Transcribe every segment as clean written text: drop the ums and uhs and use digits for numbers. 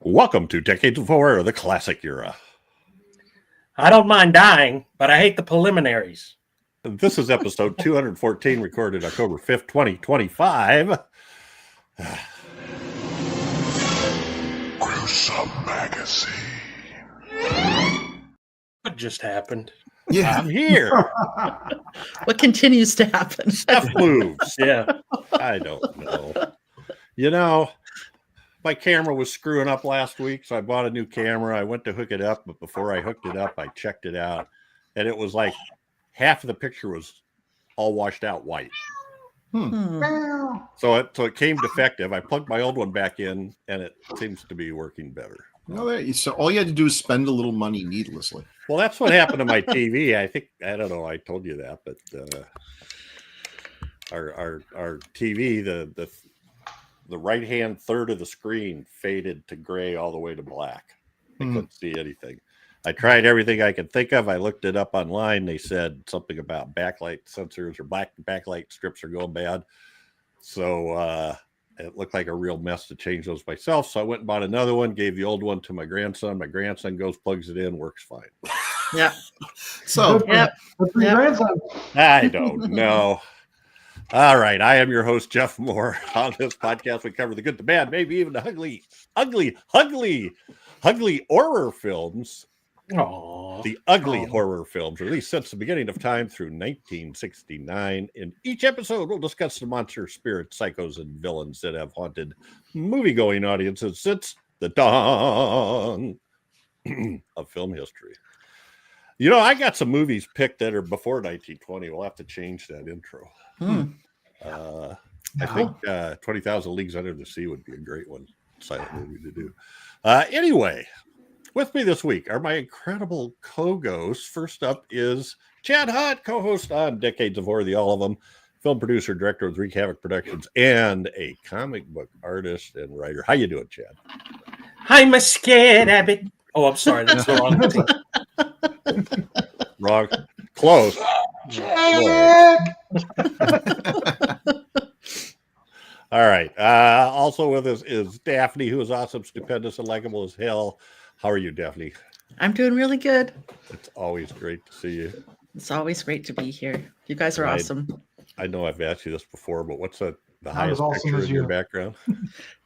Welcome to Decades of Horror, the classic era. I don't mind dying, but I hate the preliminaries. This is episode 214, recorded October 5th, 2025. Gruesome Magazine. What just happened? Yeah, I'm here. What continues to happen? Stuff moves. Yeah. I don't know. You know, my camera was screwing up last week, so I bought a new camera. I went to hook it up, but before I hooked it up, I checked it out, and it was like half of the picture was all washed out white. So it came defective. I plugged my old one back in, and it seems to be working better. So all you had to do is spend a little money needlessly. Well, that's what happened to my TV. I don't know. I told you that, but our TV, the right-hand third of the screen faded to gray all the way to black. I couldn't see anything. I tried everything I could think of. I looked it up online. They said something about backlight sensors or backlight strips are going bad. So it looked like a real mess to change those myself. So I went and bought another one, gave the old one to my grandson. My grandson goes, plugs it in, works fine. Yeah. So, grandson. I don't know. All right. I am your host, Jeff Mohr. On this podcast, we cover the good, the bad, maybe even the ugly horror films. Aww. The ugly horror films, released since the beginning of time through 1969. In each episode, we'll discuss the monster spirits, psychos, and villains that have haunted movie-going audiences since the dawn of film history. You know, I got some movies picked that are before 1920. We'll have to change that intro. I think 20,000 Leagues Under the Sea would be a great one, silent movie to do. Anyway, with me this week are my incredible co-ghosts. First up is Chad Hutt, co-host on Decades of Horror, the All of Them, film producer, director of Wreak Havoc Productions, and a comic book artist and writer. How you doing, Chad? I'm a scared abbot. Oh, I'm sorry. That's the wrong thing. Wrong. Close. All right. Also with us is Daphne, who is awesome, stupendous, and likable as hell. How are you, Daphne? I'm doing really good. It's always great to see you. It's always great to be here. You guys are awesome. I know I've asked you this before, but what's the Not highest as awesome picture as in your you. background?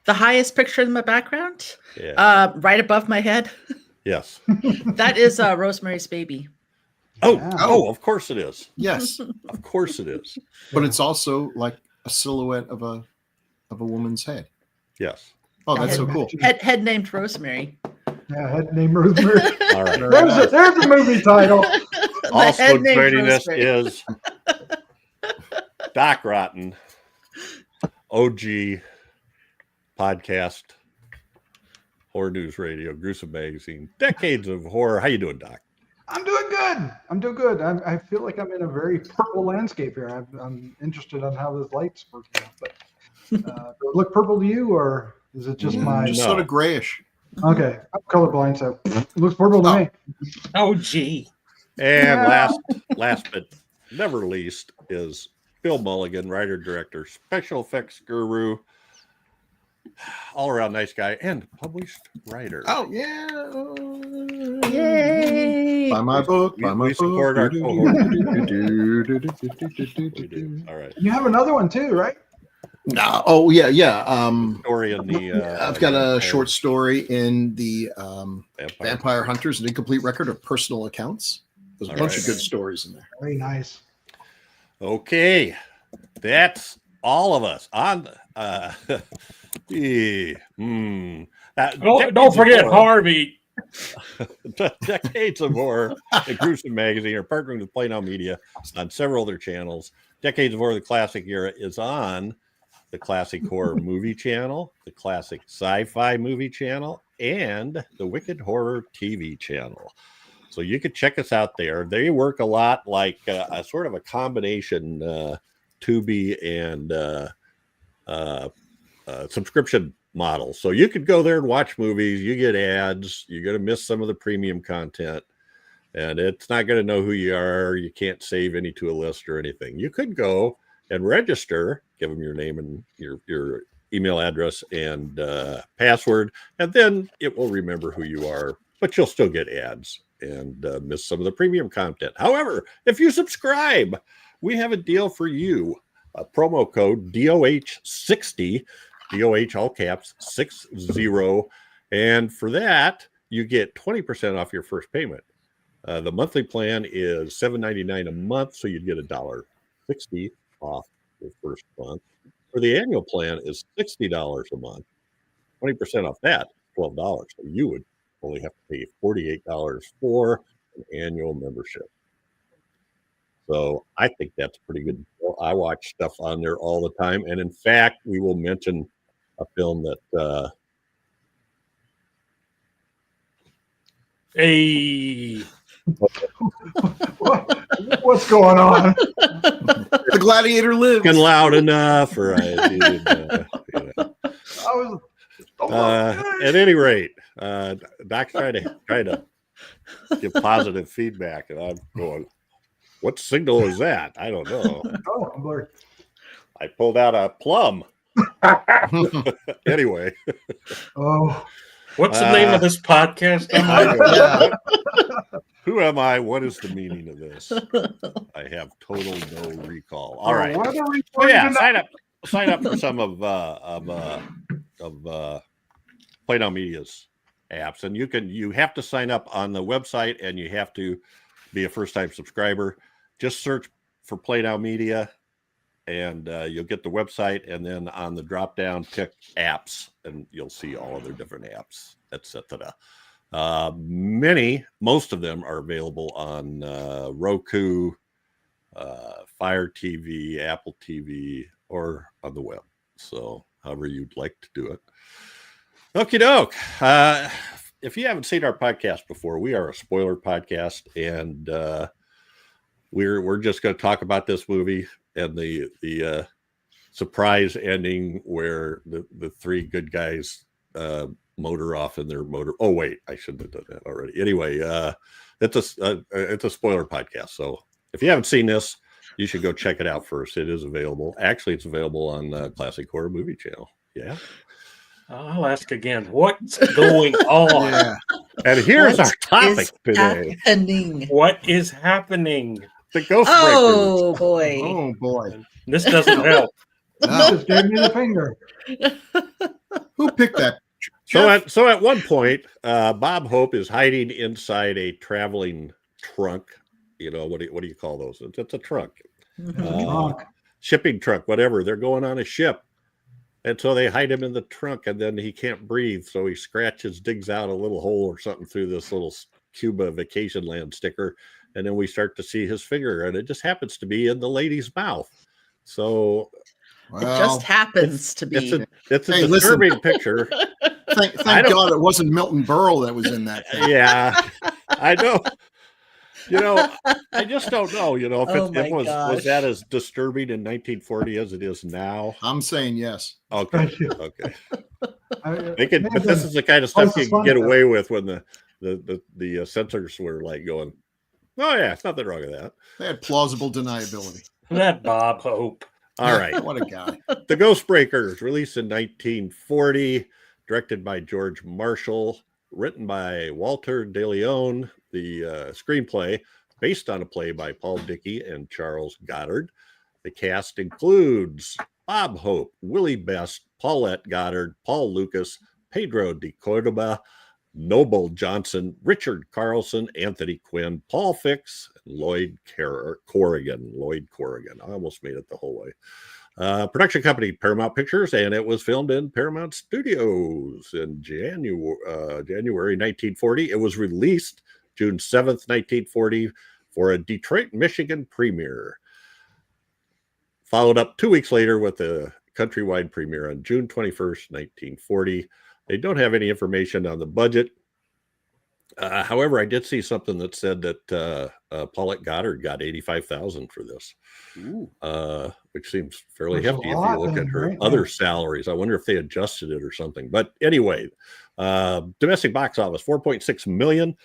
The highest picture in my background, Yeah. right above my head, Yes. that is Rosemary's Baby. Oh, Yeah. of course it is. yes, Of course it is. but it's also like a silhouette of a woman's head. Yes. Oh, that's so cool. Head named Rosemary. Yeah, head named Rosemary. All right. There's a movie title. The Also head named joining us Rosemary. is Doc Rotten, OG podcast, Horror News Radio, Gruesome Magazine, Decades of Horror. How you doing, Doc? I'm doing good. I feel like I'm in a very purple landscape here. I'm interested on how this light's working out. But does it look purple to you, or is it just my? Just No. sort of grayish. Okay, I'm colorblind, so it looks purple to me. Oh, gee. And Yeah. last but never least is Bill Mulligan, writer, director, special effects guru, all around nice guy, and published writer. Oh yeah. Yay! Buy my book. We- Buy my we support our cohort. cohort. We do. All right. You have another one too, right? No. Oh yeah. Story in the. I've got a short story in the Vampire. Vampire Hunters, an incomplete record of personal accounts. There's a All bunch right. of good stories in there. Very nice. Okay, that's all of us on. Don't forget Harvey. Decades of Horror, the Gruesome Magazine, are partnering with Play Now Media on several other channels. Decades of Horror, the classic era, is on the Classic Horror Movie Channel, the Classic Sci-Fi Movie Channel, and the Wicked Horror TV Channel. So you could check us out there. They work a lot like a sort of a combination Tubi and subscription model. So you could go there and watch movies. You get ads. You're going to miss some of the premium content. And it's not going to know who you are. You can't save any to a list or anything. You could go and register, give them your name and your email address and password, and then it will remember who you are, but you'll still get ads and miss some of the premium content. However, if you subscribe, we have a deal for you. A promo code DOH60, DOH all caps 60, and for that you get 20% off your first payment. The monthly plan is $7.99 a month, so you'd get $1.60 off your first month. For the annual plan is $60 a month. 20% off that, $12. So you would only have to pay $48 for an annual membership. So I think that's pretty good. I watch stuff on there all the time, and in fact, we will mention a film that. Hey, What's going on? The gladiator lives. Fucking loud enough, or I did. I was. At any rate, Doc's trying to give positive feedback, and I'm going, what signal is that? I don't know. Oh, I'm blurry. I pulled out a plum. Anyway. Oh, what's the name of this podcast? I go, who am I? What is the meaning of this? I have total no recall. All right. What are we Oh, yeah, tonight? sign up for some of Play Now Media's apps, and you have to sign up on the website, and you have to be a first-time subscriber. Just search for Play Now Media, and you'll get the website, and then on the drop-down, pick apps, and you'll see all of their different apps, etc. Most of them are available on Roku, Fire TV, Apple TV, or on the web. So however you'd like to do it. Okie doke. If you haven't seen our podcast before, we are a spoiler podcast, and we're just going to talk about this movie and the surprise ending where the three good guys motor off in their motor. Oh wait, I shouldn't have done that already. Anyway, it's a spoiler podcast, so if you haven't seen this, you should go check it out first. It is available. Actually, it's available on Classic Horror Movie Channel. Yeah. I'll ask again. What's going on? Yeah. And here's What our topic is today: happening? What is happening? the Ghost Oh boy. Oh boy. This doesn't help. You No. just gave me the finger. Who picked that? Breakers. So at one point, Bob Hope is hiding inside a traveling trunk. You know what do you call those? It's a trunk, Mhm. Drunk. shipping trunk, whatever. They're going on a ship. And so they hide him in the trunk, and then he can't breathe. So he digs out a little hole or something through this little Cuba vacation land sticker. And then we start to see his finger, and it just happens to be in the lady's mouth. So It just happens to be. it's a Hey, listen. disturbing picture. Thank I don't- God it wasn't Milton Berle that was in that thing. Yeah, I know. I just don't know. If Oh my was gosh. that as disturbing in 1940 as it is now? I'm saying yes. Okay, Thank you. okay. I- They could, but this is the kind of stuff you can get away with when the censors were like going, "Oh yeah, it's nothing wrong with that." They had plausible deniability. That Bob Hope. All right, What a guy. The Ghost Breakers, released in 1940, directed by George Marshall, written by Walter De Leon. The screenplay, based on a play by Paul Dickey and Charles Goddard. The cast includes Bob Hope, Willie Best, Paulette Goddard, Paul Lucas, Pedro de Cordoba, Noble Johnson, Richard Carlson, Anthony Quinn, Paul Fix, and Lloyd Corrigan. I almost made it the whole way. Production company Paramount Pictures, and it was filmed in Paramount Studios in January 1940. It was released June 7th, 1940, for a Detroit, Michigan premiere. Followed up 2 weeks later with a countrywide premiere on June 21st, 1940. They don't have any information on the budget. However, I did see something that said that Paulette Goddard got $85,000 for this, which seems fairly That's a hefty if lot you look then, at her right? other salaries. I wonder if they adjusted it or something. But anyway, domestic box office, $4.6 million.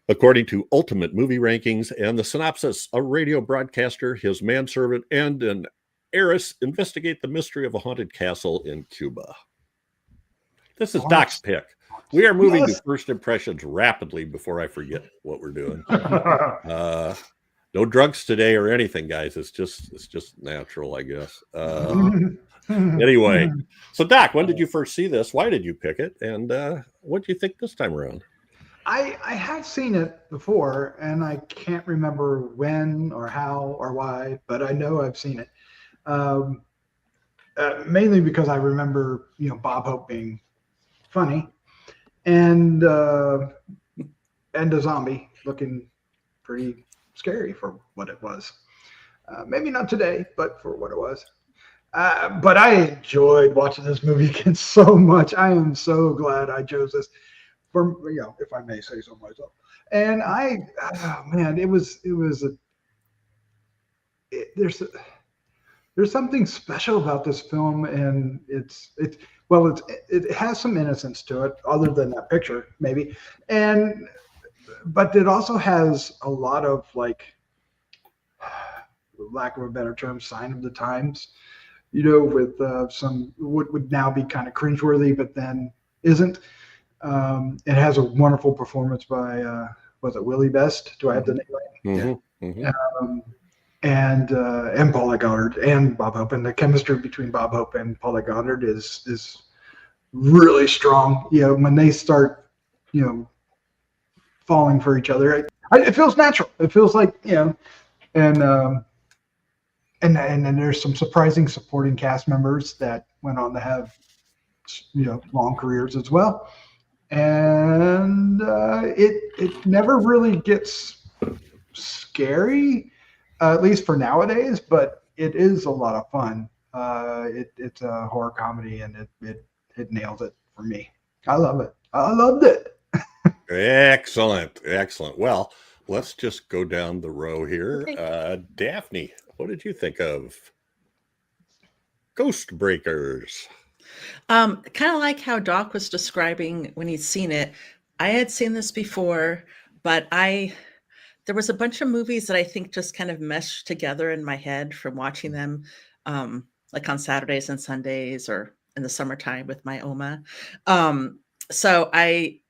According to Ultimate Movie Rankings and the Synopsis, a radio broadcaster, his manservant, and an heiress investigate the mystery of a haunted castle in Cuba. This is Doc's pick. We are moving to first impressions rapidly before I forget what we're doing. No drugs today or anything, guys. It's just natural, I guess. Anyway, so Doc, when did you first see this? Why did you pick it? And what do you think this time around? I have seen it before, and I can't remember when or how or why, but I know I've seen it. Mainly because I remember, Bob Hope being funny, and a zombie looking pretty scary for what it was. Maybe not today, but for what it was. But I enjoyed watching this movie again so much. I am so glad I chose this, for if I may say so myself. And there's something special about this film, and it has some innocence to it, other than that picture maybe, but it also has a lot of, like, lack of a better term, sign of the times, with some would now be kind of cringeworthy, but then isn't. It has a wonderful performance by was it Willie Best? Do I have the name right? Mm-hmm. And Paula Goddard and Bob Hope, and the chemistry between Bob Hope and Paula Goddard is really strong. When they start, falling for each other, it feels natural. It feels like, and then there's some surprising supporting cast members that went on to have, long careers as well. And it never really gets scary, at least for nowadays, but it is a lot of fun. It's a horror comedy, and it nails it for me. I love it. I loved it. Excellent. Well, let's just go down the row here. Okay. Daphne, what did you think of Ghost Breakers? Kind of like how Doc was describing when he'd seen it. I had seen this before, but there was a bunch of movies that I think just kind of meshed together in my head from watching them, like on Saturdays and Sundays or in the summertime with my Oma. So I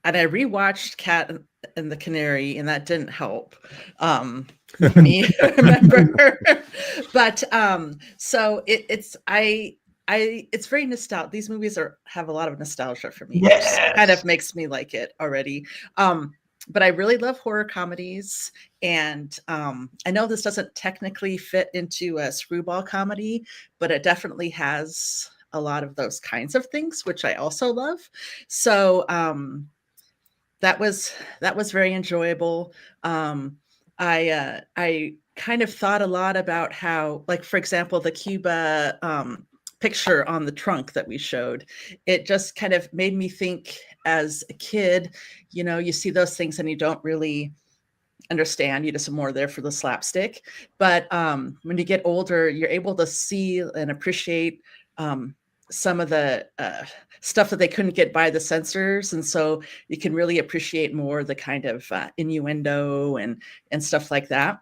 rewatched Cat and the Canary, and that didn't help me remember. But so it's very nostalgic. These movies have a lot of nostalgia for me. Yes. Which kind of makes me like it already. But I really love horror comedies, and I know this doesn't technically fit into a screwball comedy, but it definitely has a lot of those kinds of things, which I also love. So that was very enjoyable. I kind of thought a lot about how, like, for example, the Cuba picture on the trunk that we showed, it just kind of made me think as a kid, you see those things and you don't really understand, you're just more there for the slapstick. But when you get older, you're able to see and appreciate some of the stuff that they couldn't get by the censors. And so you can really appreciate more the kind of innuendo and stuff like that,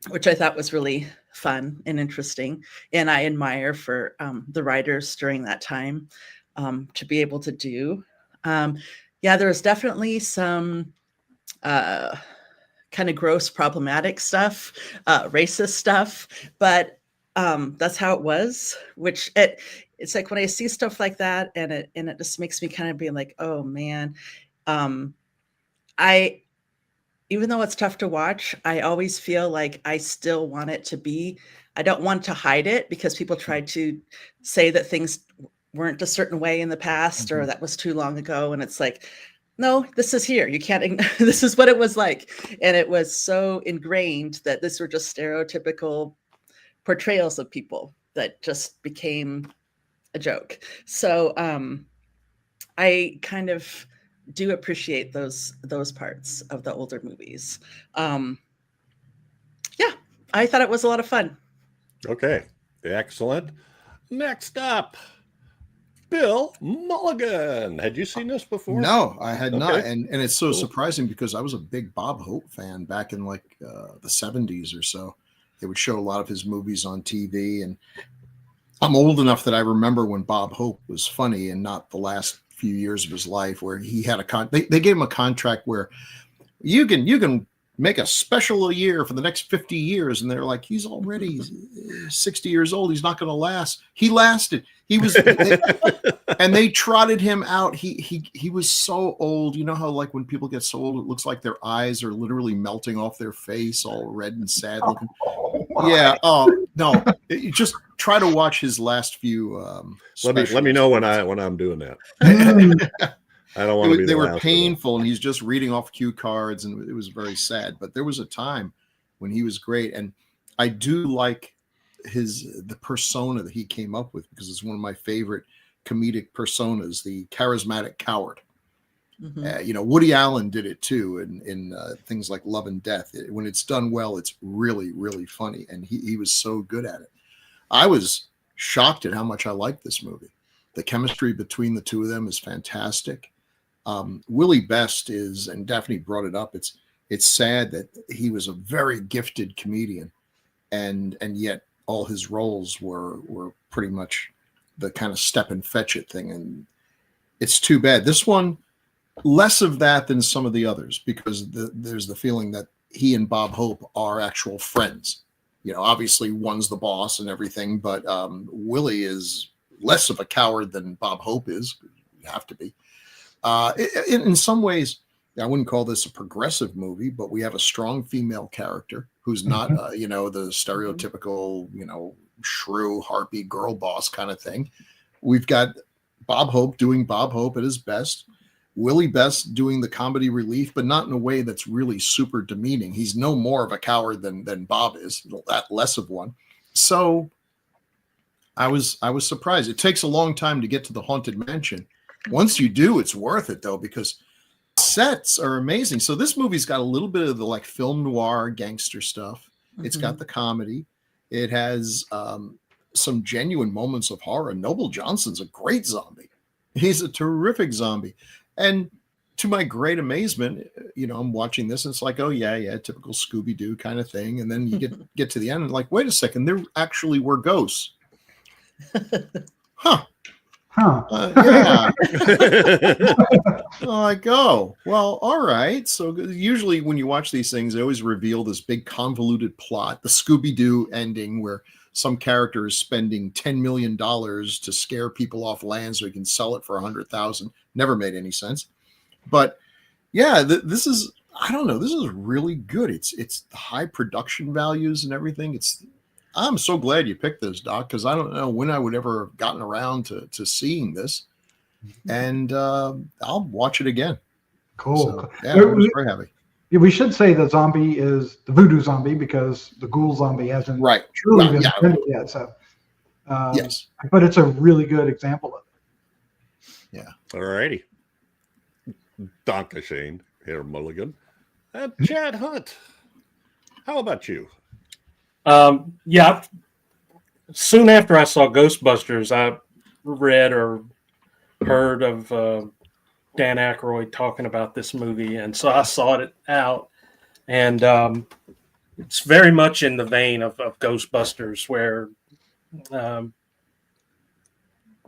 which I thought was really fun and interesting. And I admire for the writers during that time to be able to do. There was definitely some kind of gross, problematic stuff, racist stuff, but that's how it was, which it's like when I see stuff like that, and it just makes me kind of be like, oh man, even though it's tough to watch, I always feel like I still want it to be, I don't want to hide it, because people try to say that things weren't a certain way in the past, or that was too long ago. And it's like, no, this is here. You can't, this is what it was like. And it was so ingrained that these were just stereotypical portrayals of people that just became a joke. So I kind of do appreciate those parts of the older movies. I thought it was a lot of fun. Okay, excellent. Next up, Bill Mulligan. Had you seen this before? No, I had not. And it's so surprising, because I was a big Bob Hope fan back in like the 70s or so. They would show a lot of his movies on TV, and I'm old enough that I remember when Bob Hope was funny, and not the last few years of his life where he had they gave him a contract where you can make a special a year for the next 50 years. And they're like, he's already 60 years old. He's not going to last. He lasted. He was, and they trotted him out. He was so old. You know how like when people get so old, it looks like their eyes are literally melting off their face, all red and sad looking. Yeah. Oh no, you just try to watch his last few. Let me know when I'm doing that. I don't want to be. They were painful, and he's just reading off cue cards, and it was very sad. But there was a time when he was great, and I do like the persona that he came up with, because it's one of my favorite comedic personas, the charismatic coward. Mm-hmm. Woody Allen did it too, in things like Love and Death. When it's done well, it's really, really funny, and he was so good at it. I was shocked at how much I liked this movie. The chemistry between the two of them is fantastic. Willie Best is, and Daphne brought it up, it's sad that he was a very gifted comedian, and yet all his roles were pretty much the kind of step and fetch it thing, and it's too bad. This one, less of that than some of the others, because there's the feeling that he and Bob Hope are actual friends. Obviously one's the boss and everything, but Willie is less of a coward than Bob Hope is. You have to be. In some ways, I wouldn't call this a progressive movie, but we have a strong female character who's not, the stereotypical, shrew, harpy girl boss kind of thing. We've got Bob Hope doing Bob Hope at his best. Willie Best doing the comedy relief, but not in a way that's really super demeaning. He's no more of a coward than Bob is, that less of one. So I was surprised. It takes a long time to get to the Haunted Mansion. Once you do, it's worth it though, because sets are amazing. So this movie's got a little bit of the like film noir gangster stuff. Mm-hmm. It's got the comedy. It has some genuine moments of horror. Noble Johnson's a great zombie. He's a terrific zombie. And to my great amazement, I'm watching this and it's like, oh yeah, typical Scooby-Doo kind of thing. And then you get to the end and like, wait a second, there actually were ghosts. Huh. Yeah. Like, oh, well, all right. So usually when you watch these things, they always reveal this big convoluted plot, the Scooby-Doo ending where some character is spending $10 million to scare people off land so he can sell it for $100,000. Never made any sense. But yeah, this is, I don't know, this is really good. It's the high production values and everything. I'm so glad you picked this, Doc, because I don't know when I would ever have gotten around to seeing this. And I'll watch it again. Cool. So, yeah, I was very happy. Yeah, we should say the zombie is the voodoo zombie, because the ghoul zombie hasn't truly been invented yet. So, yes, but it's a really good example of it. Yeah. All righty. Dankeschön, Herr Mulligan. Chad Hunt, how about you? Yeah. Soon after I saw Ghostbusters, I read or heard of Dan Aykroyd talking about this movie, and so I sought it out. And it's very much in the vein of Ghostbusters, where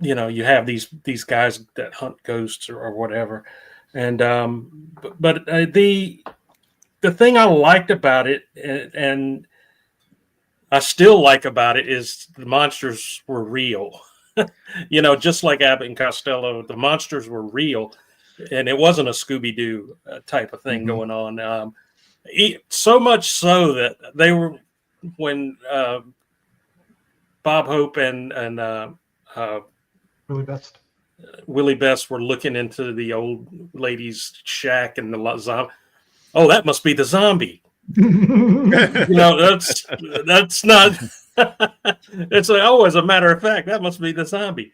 you have these guys that hunt ghosts or whatever. And but the thing I liked about it, and I still like about it, is the monsters were real. Just like Abbott and Costello, the monsters were real, and it wasn't a Scooby-Doo type of thing going on. So much so that they were, when Bob Hope and Willie Best were looking into the old lady's shack and the zombie. Oh, that must be the zombie. That's not. It's like, oh, as a matter of fact, that must be the zombie.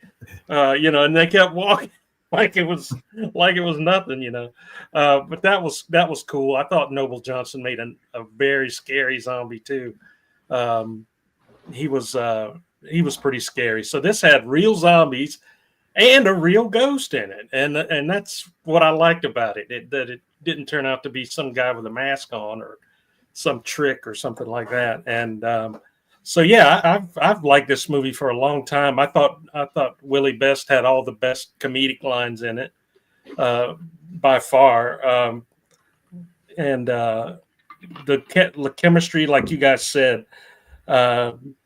And they kept walking like it was nothing. But that was cool. I thought Noble Johnson made a very scary zombie too. He was pretty scary. So this had real zombies and a real ghost in it, and that's what I liked about it. That it didn't turn out to be some guy with a mask on or some trick or something like that. And so yeah, I've liked this movie for a long time. I thought Willie Best had all the best comedic lines in it by far, and the chemistry, like you guys said.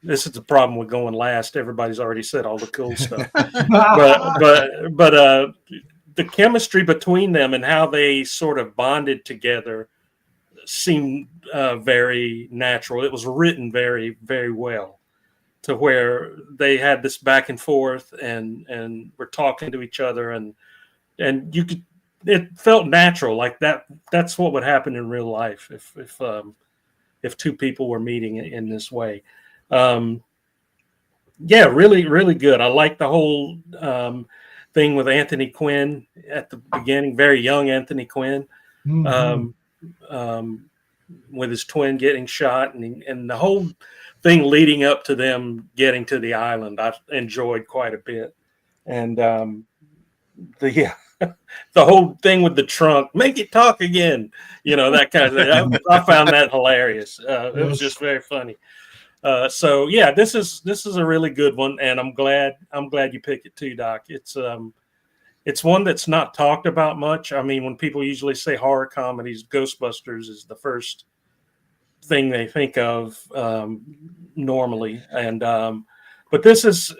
This is the problem with going last. Everybody's already said all the cool stuff, but the chemistry between them and how they sort of bonded together seemed very natural. It was written very, very well, to where they had this back and forth and were talking to each other, and you could, it felt natural, like that. That's what would happen in real life if two people were meeting in this way. Yeah, really, really good. I like the whole thing with Anthony Quinn at the beginning, very young Anthony Quinn, with his twin getting shot, and the whole thing leading up to them getting to the island, I enjoyed quite a bit. And the whole thing with the trunk, make it talk again, that kind of thing. I found that hilarious. It was just very funny. So yeah, this is a really good one, and I'm glad you picked it too, Doc. It's one that's not talked about much. I mean, when people usually say horror comedies, Ghostbusters is the first thing they think of normally, and but this is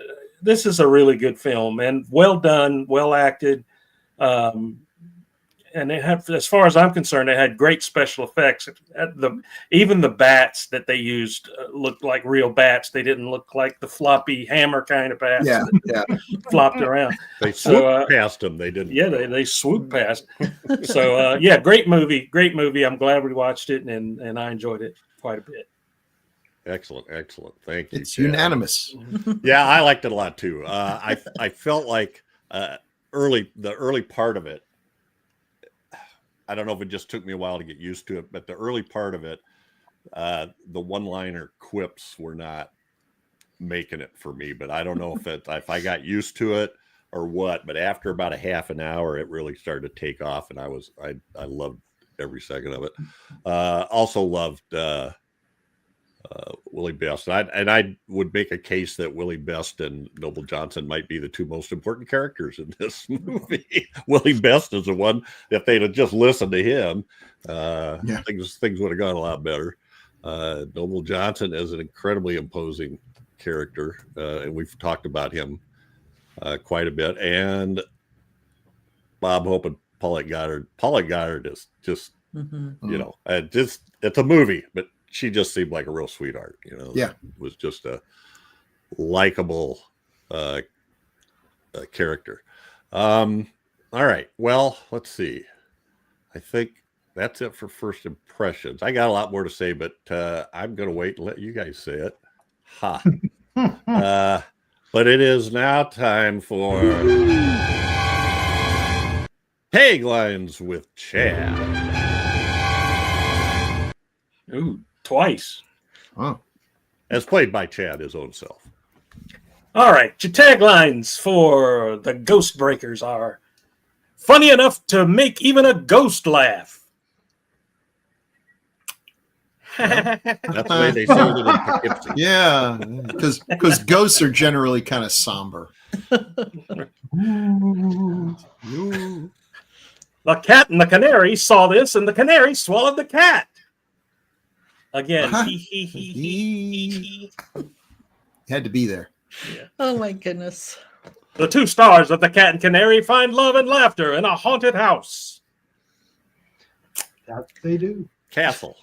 a really good film, and well done, well acted. And they have, as far as I'm concerned, they had great special effects. Even the bats that they used looked like real bats. They didn't look like the floppy hammer kind of bats that flopped around. They swooped past them. They didn't. Yeah, they swooped past. So yeah, great movie. I'm glad we watched it, and I enjoyed it quite a bit. Excellent. Thank you. It's unanimous. Yeah, I liked it a lot too. I felt like the early part of it, I don't know if it just took me a while to get used to it, but the early part of it, the one-liner quips were not making it for me. But I don't know if I got used to it or what. But after about a half an hour, it really started to take off, and I loved every second of it. Also loved Willie Best, and I would make a case that Willie Best and Noble Johnson might be the two most important characters in this movie. Willie Best is the one. If they'd have just listened to him, things would have gone a lot better. Noble Johnson is an incredibly imposing character, and we've talked about him quite a bit. And Bob Hope and Paulette Goddard. Paulette Goddard is just, it's a movie, but she just seemed like a real sweetheart, Yeah, was just a likable character. All right, well, let's see. I think that's it for first impressions. I got a lot more to say, but I'm going to wait and let you guys say it. Ha! But it is now time for Taglines with Chad. Ooh, twice. Oh. As played by Chad, his own self. All right, your taglines for the Ghost Breakers are funny enough to make even a ghost laugh. That's the way they sold it in Poughkeepsie. Yeah, because ghosts are generally kind of somber. The cat and the canary saw this, and the canary swallowed the cat. Again, he. Had to be there. Yeah. Oh my goodness. The two stars of the Cat and Canary find love and laughter in a haunted house. That they do. Castle.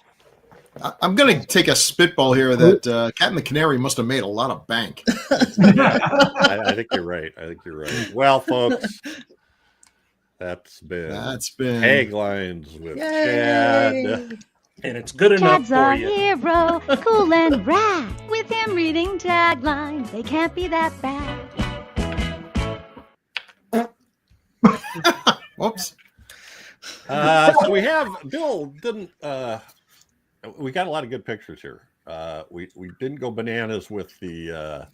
I'm going to take a spitball here that Cat and the Canary must have made a lot of bank. I think you're right. Well, folks, that's been Taglines with Chad. And it's good enough Chad's for a you. hero, cool and rad. With him reading taglines, they can't be that bad. Whoops. So we have Bill didn't. We got a lot of good pictures here. We didn't go bananas with the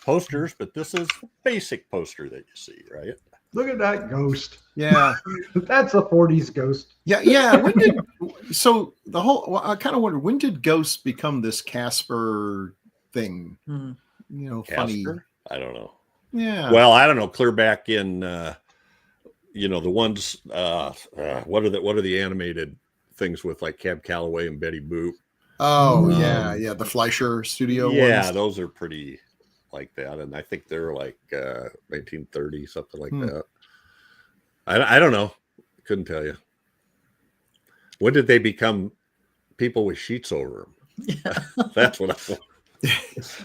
posters, but this is the basic poster that you see, right? Look at that ghost. Yeah. That's a 40s ghost. Yeah. So the whole, well, I kind of wonder, when did ghosts become this Casper thing? Hmm. You know, Casper? funny. I don't know. Yeah. Well, I don't know. Clear back in, you know, the ones. What are the animated things with like Cab Calloway and Betty Boop? Oh yeah. The Fleischer Studio Yeah, ones. those are pretty like that, and I think they're like 1930, something like that. I don't know. Couldn't tell you. When did they become people with sheets over them? Yeah. That's what I want.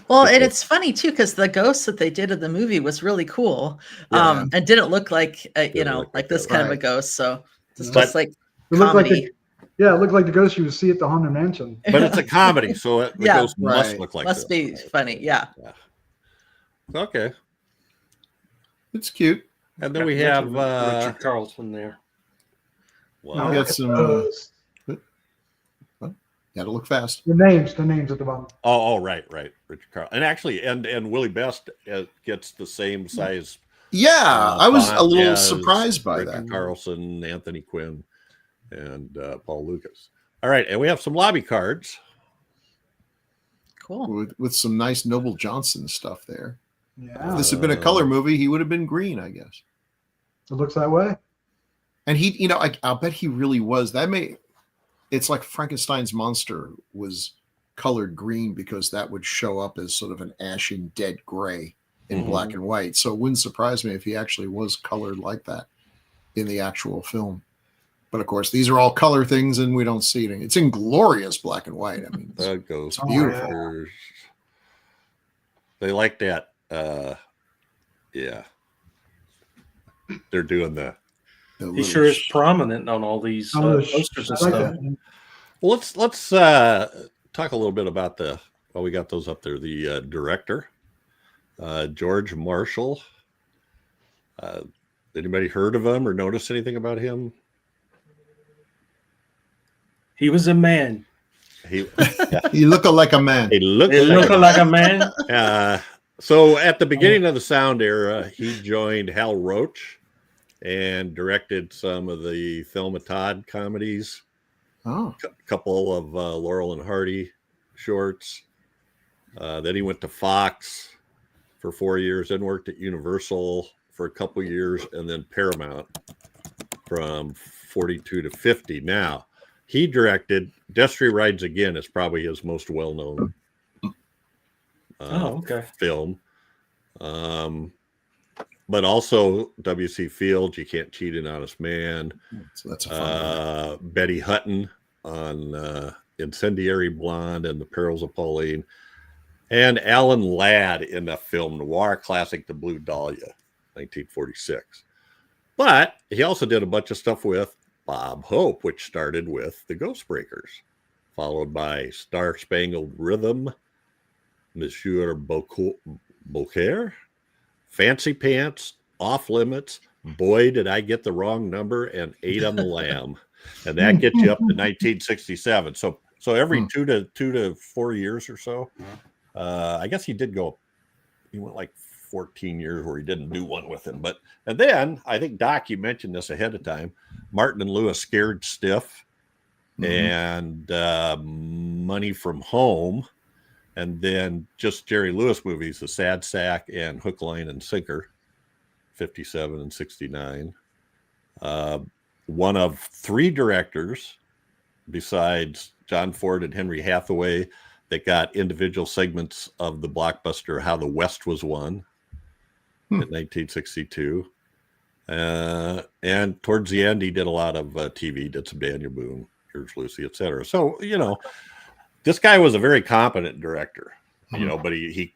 Well, and it's funny too because the ghost that they did in the movie was really cool, Yeah. and didn't look like Didn't look like like this that, kind of a right. ghost. So it's But- just like It looked like comedy. it looked like the ghost you would see at the Haunted Mansion. But it's a comedy, so the Yeah. ghost must Right. look like Must this. be funny, yeah. Okay, It's cute. and then we Got have Richard Carlson there. well, We got some. Ghost. Got to look fast. The names at the bottom. oh, right, Richard Carl, and actually, and Willie Best gets the same size. Yeah, I was font a little as surprised by Richard that. Carlson, Anthony Quinn, and Paul Lucas. All right, and we have some lobby cards. Cool. With some nice Noble Johnson stuff there. Yeah, If this had been a color movie, he would have been green, I guess. it looks that way. And he, you know, I'll bet he really was. It's like Frankenstein's monster was colored green because that would show up as sort of an ashen dead gray in black and white. So it wouldn't surprise me if he actually was colored like that in the actual film. But of course, these are all color things and we don't see it. It's in glorious black and white. I mean, That goes Oh, beautiful. They like that. Yeah, they're doing the. He sure is prominent on all these posters and I like stuff. that. Well, let's talk a little bit about we got those up there. The director, George Marshall. Anybody heard of him or notice anything about him? He was a man. He You look like a man. he looked He like looked like a man. so at the beginning of the sound era, he joined Hal Roach and directed some of the Thelma Todd comedies. Oh, A couple of Laurel and Hardy shorts. Then he went to Fox for 4 years, then worked at Universal for a couple years, and then Paramount from 42 to 50. Now, he directed Destry Rides Again is probably his most well-known film. But also W.C. Fields, You Can't Cheat an Honest Man. so that's a fun one. Betty Hutton on Incendiary Blonde and The Perils of Pauline. And Alan Ladd in the film noir classic The Blue Dahlia, 1946. But he also did a bunch of stuff with Bob Hope, which started with The Ghostbreakers, followed by Star Spangled Rhythm, Monsieur Beaucaire, Fancy Pants, Off Limits, Boy, Did I Get the Wrong Number, and 8 on the Lamb. And that gets you up to 1967. So every 2 to 4 years or so, I guess he went like 14 years where he didn't do one with him. And then I think, Doc, you mentioned this ahead of time, Martin and Lewis Scared Stiff and Money from Home. And then just Jerry Lewis movies, The Sad Sack and Hook, Line, and Sinker, 57 and 69. One of 3 directors besides John Ford and Henry Hathaway that got individual segments of the blockbuster How the West Was Won in 1962. And towards the end, he did a lot of TV, did some Daniel Boone, Here's Lucy, etc. So, this guy was a very competent director, but he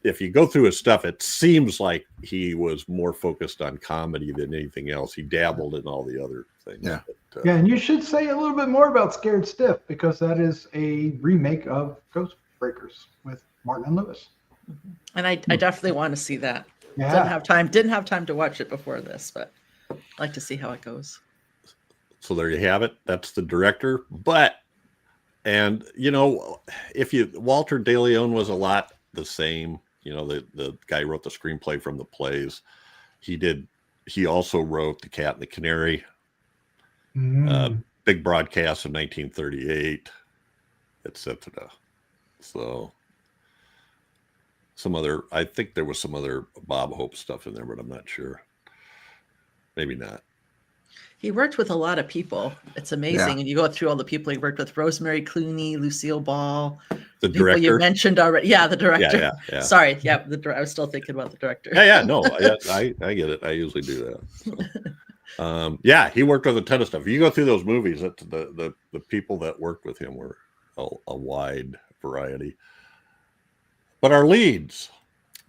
if you go through his stuff, it seems like he was more focused on comedy than anything else. He dabbled in all the other things. Yeah. But, Yeah, and you should say a little bit more about Scared Stiff because that is a remake of Ghostbreakers with Martin and Lewis. And I definitely want to see that. Yeah. Didn't have time to watch it before this, but I'd like to see how it goes. So there you have it. That's the director. And Walter De Leon was a lot the same. The guy who wrote the screenplay from the plays. He did he also wrote The Cat and the Canary, Big Broadcast of 1938, etc. So I think there was some other Bob Hope stuff in there, but I'm not sure. Maybe not. He worked with a lot of people. It's amazing. And you go through all the people he worked with: Rosemary Clooney, Lucille Ball, The people director you mentioned already. Yeah, the director. Yeah. Sorry, I was still thinking about the director. No, I get it. I usually do that. So. He worked with a ton of stuff. If you go through those movies, the people that worked with him were a wide variety. But our leads,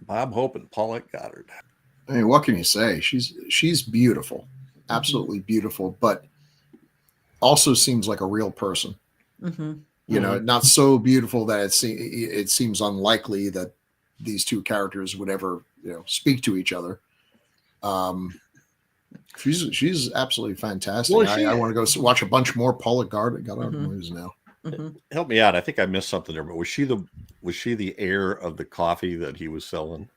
Bob Hope and Paulette Goddard. I mean, what can you say? She's beautiful, absolutely beautiful, but also seems like a real person. You know, not so beautiful that it seems unlikely that these two characters would ever, speak to each other. She's absolutely fantastic. Well, I want to go watch a bunch more Paulette Goddard movies now. Help me out. I think I missed something there, but was she the heir of the coffee that he was selling?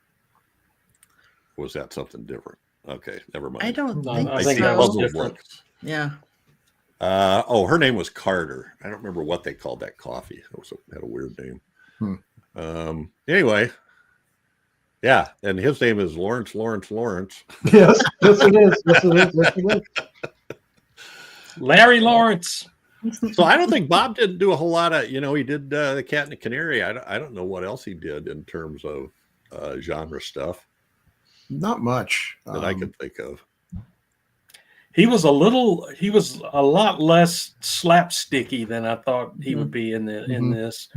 Or was that something different? Okay, never mind. I don't No, think I so. think that was different. Yeah. Her name was Carter. I don't remember what they called that coffee. It had a weird name. Anyway, yeah, and his name is Lawrence. Yes, it is. Larry Lawrence. So I don't think Bob didn't do a whole lot of, he did The Cat and the Canary. I don't know what else he did in terms of genre stuff. Not much that I can think of. He was a lot less slapsticky than I thought he would be in this.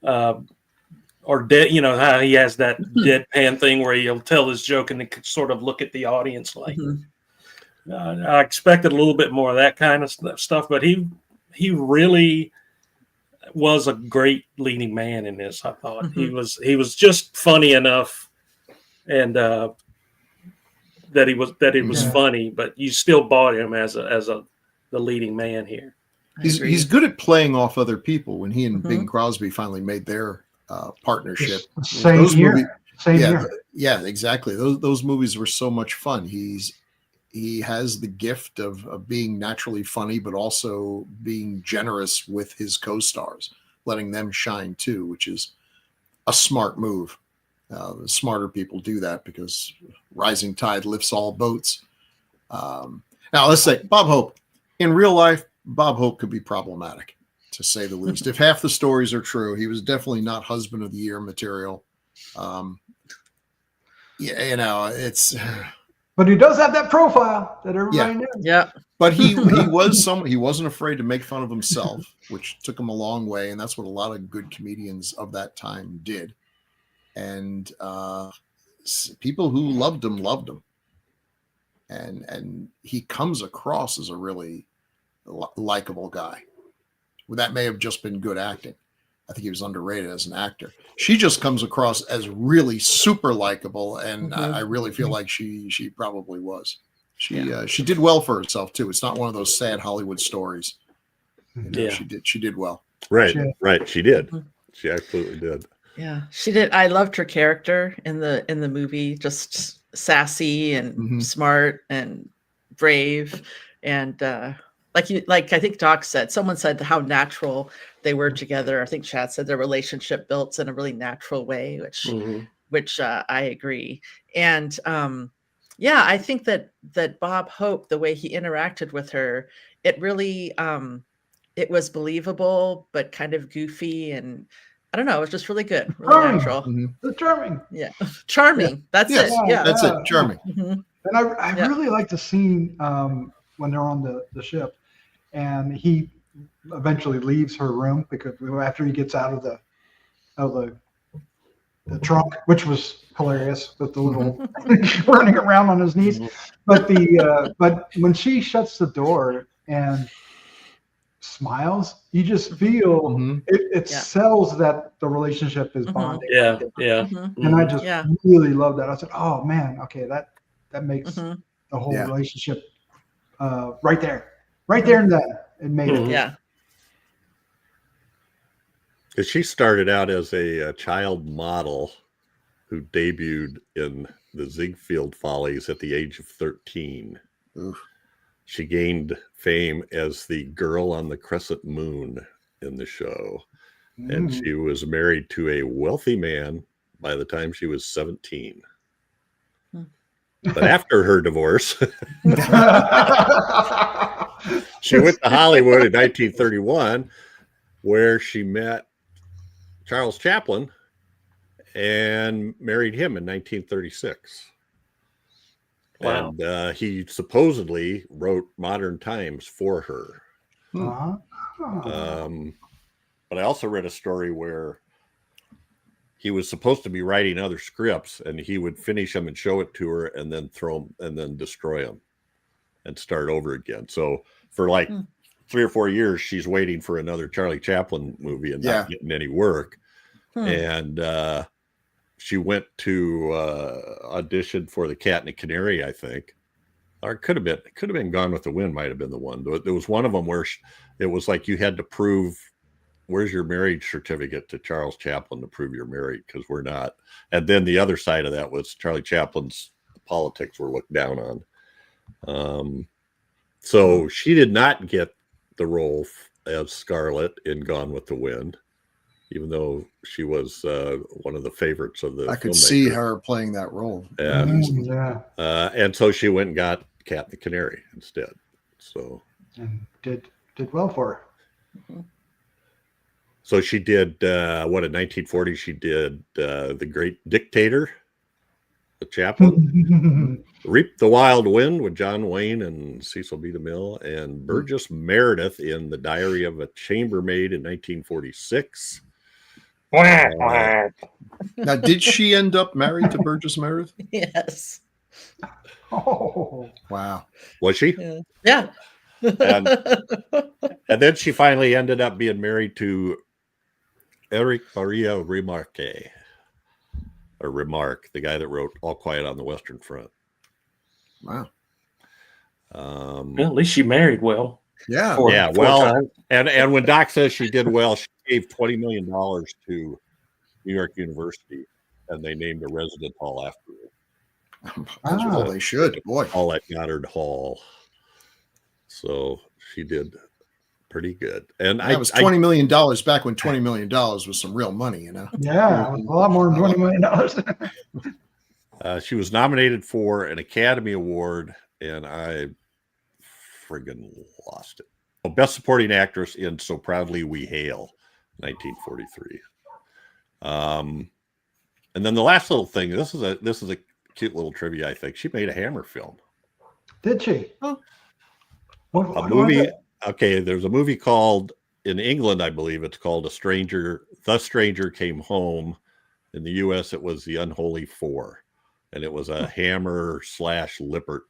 Or dead, how he has that deadpan thing where he'll tell his joke and then sort of look at the audience like. I expected a little bit more of that kind of stuff, but he really was a great leading man in this. I thought he was just funny enough, and that he was funny, but you still bought him as the leading man here. He's good at playing off other people. When he and Bing Crosby finally made their partnership, Same here. Yeah, exactly. Those movies were so much fun. He has the gift of being naturally funny, but also being generous with his co-stars, letting them shine too, which is a smart move. The smarter people do that because rising tide lifts all boats. Now, let's say Bob Hope. In real life, Bob Hope could be problematic, to say the least. If half the stories are true, he was definitely not husband of the year material. It's... But he does have that profile that everybody knows. Yeah. But he wasn't afraid to make fun of himself, which took him a long way. And that's what a lot of good comedians of that time did. And people who loved him. And he comes across as a really likable guy. Well, that may have just been good acting. I think he was underrated as an actor. She just comes across as really super likable, and I really feel like she probably was. She did well for herself too. It's not one of those sad Hollywood stories. She did well. Right. She did. She absolutely did. Yeah, she did. I loved her character in the movie. Just sassy and smart and brave, and like I think Doc said, someone said how natural they were together. I think Chad said their relationship built in a really natural way, which I agree. And I think that Bob Hope, the way he interacted with her, it really it was believable, but kind of goofy, and I don't know, it was just really good, really natural. Charming. Yeah, charming. That's it. Yeah, that's it. Charming. And I really like the scene when they're on the ship, and he eventually leaves her room because after he gets out of the trunk, which was hilarious with the little running around on his knees. But but when she shuts the door and smiles, you just feel it sells that the relationship is bonding. And I just really love that. I said, oh man, okay, that makes the whole relationship right there and then it made it. Yeah. Because she started out as a child model who debuted in the Ziegfeld Follies at the age of 13. Oof. She gained fame as the girl on the crescent moon in the show. And Mm. she was married to a wealthy man by the time she was 17. But after her divorce, she went to Hollywood in 1931, where she met Charles Chaplin and married him in 1936. Wow. And he supposedly wrote Modern Times for her. Uh-huh. But I also read a story where he was supposed to be writing other scripts, and he would finish them and show it to her, and then throw them and then destroy them and start over again. So for like 3 or 4 years, she's waiting for another Charlie Chaplin movie and not getting any work. And she went to audition for The Cat and the Canary, I think, or it could have been Gone with the Wind. Might have been the one. There was one of them where it was like you had to prove, where's your marriage certificate to Charles Chaplin to prove you're married, because we're not. And then the other side of that was Charlie Chaplin's politics were looked down on. So she did not get the role as Scarlet in Gone with the Wind, even though she was one of the favorites of the I could filmmaker. see her playing that role. And, Yeah. and so she went and got Cat and the Canary instead. So And did well for her. So she did, in 1940, she did The Great Dictator, the Chaplin, Reap the Wild Wind with John Wayne and Cecil B. DeMille, and Burgess Meredith in The Diary of a Chambermaid in 1946. Now, did she end up married to Burgess Meredith? Yes. Oh. Wow. Was she? Yeah. And then she finally ended up being married to Eric Maria Remarque, the guy that wrote All Quiet on the Western Front. Wow. Well, at least she married well. Yeah. Four times. and when Doc says she did well, she gave $20 million to New York University, and they named a resident hall after her. That's all they should. Boy. All at Goddard Hall. So she did pretty good. And That was $20 million back when $20 million was some real money, you know? Yeah, a lot more than $20 million. She was nominated for an Academy Award, and I friggin' lost it. Best Supporting Actress in So Proudly We Hail, 1943. And then the last little thing. This is a cute little trivia. I think she made a Hammer film. Did she? Oh. What movie. was it? Okay, there's a movie called, in England, I believe it's called The Stranger Came Home. In the U.S., it was The Unholy Four, and it was a Hammer / Lippert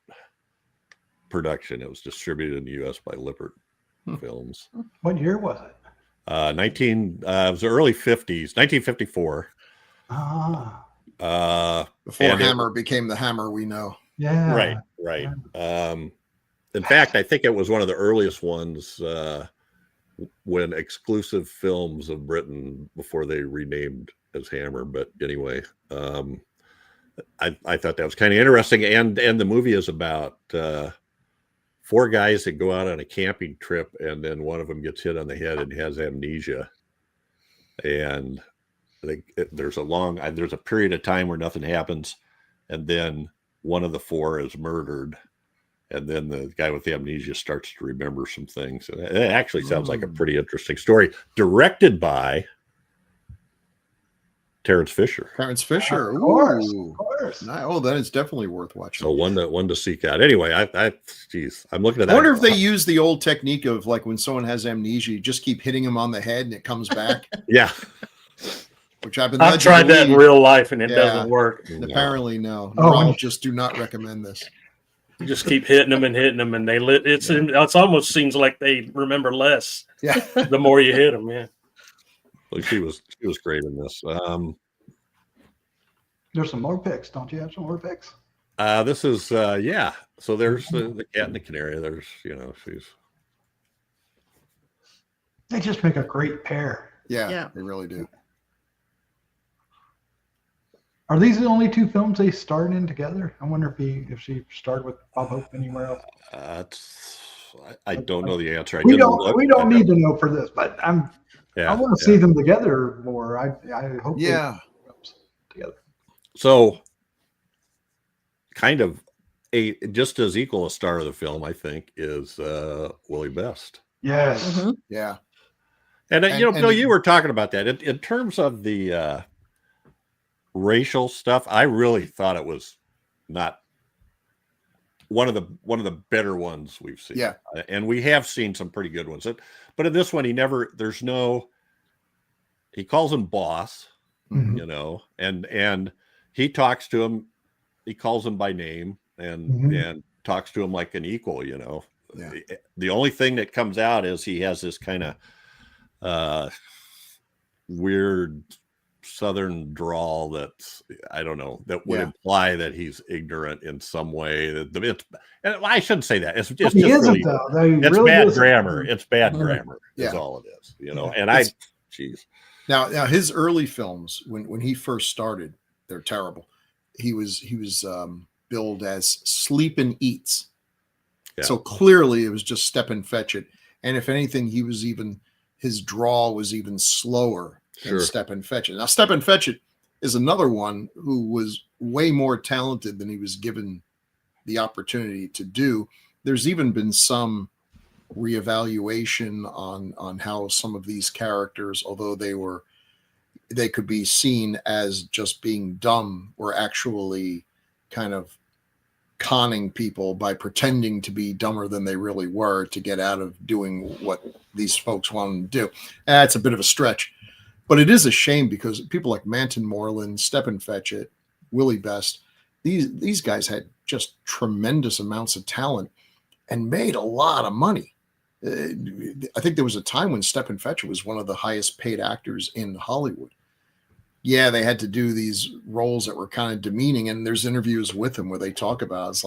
production. It was distributed in the U.S. by Lippert Films. What year was it? It was the early 50s, 1954. Before Hammer became the Hammer we know. Yeah. Right. In fact, I think it was one of the earliest ones when Exclusive Films of Britain, before they renamed as Hammer. But anyway, I thought that was kind of interesting. And the movie is about 4 guys that go out on a camping trip, and then one of them gets hit on the head and has amnesia. And there's a period of time where nothing happens, and then one of the 4 is murdered. And then the guy with the amnesia starts to remember some things. And it actually sounds like a pretty interesting story. Directed by Terrence Fisher. Terrence Fisher. Of course. Ooh. Of course. Oh, then it's definitely worth watching. So one to seek out. Anyway, I'm looking at that. I wonder if they use the old technique of, like, when someone has amnesia, you just keep hitting them on the head and it comes back. Yeah. Which I've been. I've tried that in real life and it doesn't work. And apparently, no. Oh. Neurologists do not recommend this. You just keep hitting them, and they it's almost seems like they remember less. Yeah. The more you hit them, yeah. Well, she was great in this. There's some more picks. Don't you have some more picks? This is yeah. So there's the Cat and the Canary. There's she's. They just make a great pair. Yeah, Yeah. they really do. Are these the only two films they starred in together? I wonder if she starred with Bob Hope anywhere else. I don't know the answer. We don't need to know for this, but I want to see them together more. I hope together. So kind of just as equal a star of the film, I think, is Willie Best. Yes. Mm-hmm. Yeah. And Bill, you were talking about that in terms of the racial stuff. I really thought it was not one of the better ones we've seen. Yeah, and we have seen some pretty good ones. But in this one, he calls him boss, and he talks to him. He calls him by name and talks to him like an equal. Yeah. The only thing that comes out is he has this kind of weird Southern drawl that's, I don't know, that would imply that he's ignorant in some way. And I shouldn't say that. It's just really, it's bad grammar. It's bad grammar is all it is, And Now his early films, when he first started, they're terrible. He was billed as Sleepin' Eats. Yeah. So clearly it was just step and fetch it. And if anything, his drawl was even slower than Step and Fetch It. Now, Step and Fetch It is another one who was way more talented than he was given the opportunity to do. There's even been some reevaluation on how some of these characters, although they could be seen as just being dumb, were actually kind of conning people by pretending to be dumber than they really were to get out of doing what these folks wanted to do. That's a bit of a stretch, but it is a shame because people like Manton Moreland, Step and Fetch It, Willie Best, these guys had just tremendous amounts of talent and made a lot of money. I think there was a time when Step and Fetch It was one of the highest paid actors in Hollywood. Yeah, they had to do these roles that were kind of demeaning, and there's interviews with him where they talk about this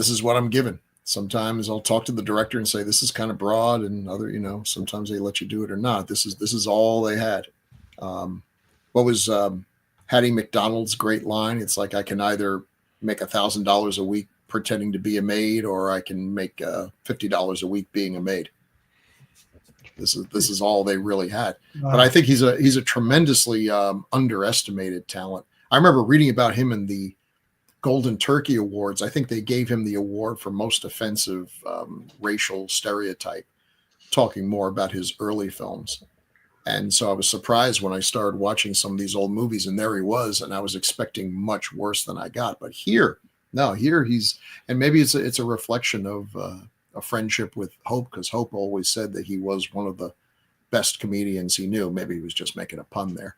is what I'm given. Sometimes I'll talk to the director and say this is kind of broad, and sometimes they let you do it or not. This is all they had. What was Hattie McDonald's great line? It's like, I can either make $1,000 a week pretending to be a maid, or I can make $50 a week being a maid. This is all they really had. But I think he's a tremendously underestimated talent. I remember reading about him in the Golden Turkey Awards. I think they gave him the award for most offensive racial stereotype, talking more about his early films. And so I was surprised when I started watching some of these old movies, and there he was, and I was expecting much worse than I got. But here he's, and maybe it's a reflection of a friendship with Hope, because Hope always said that he was one of the best comedians he knew. Maybe he was just making a pun there,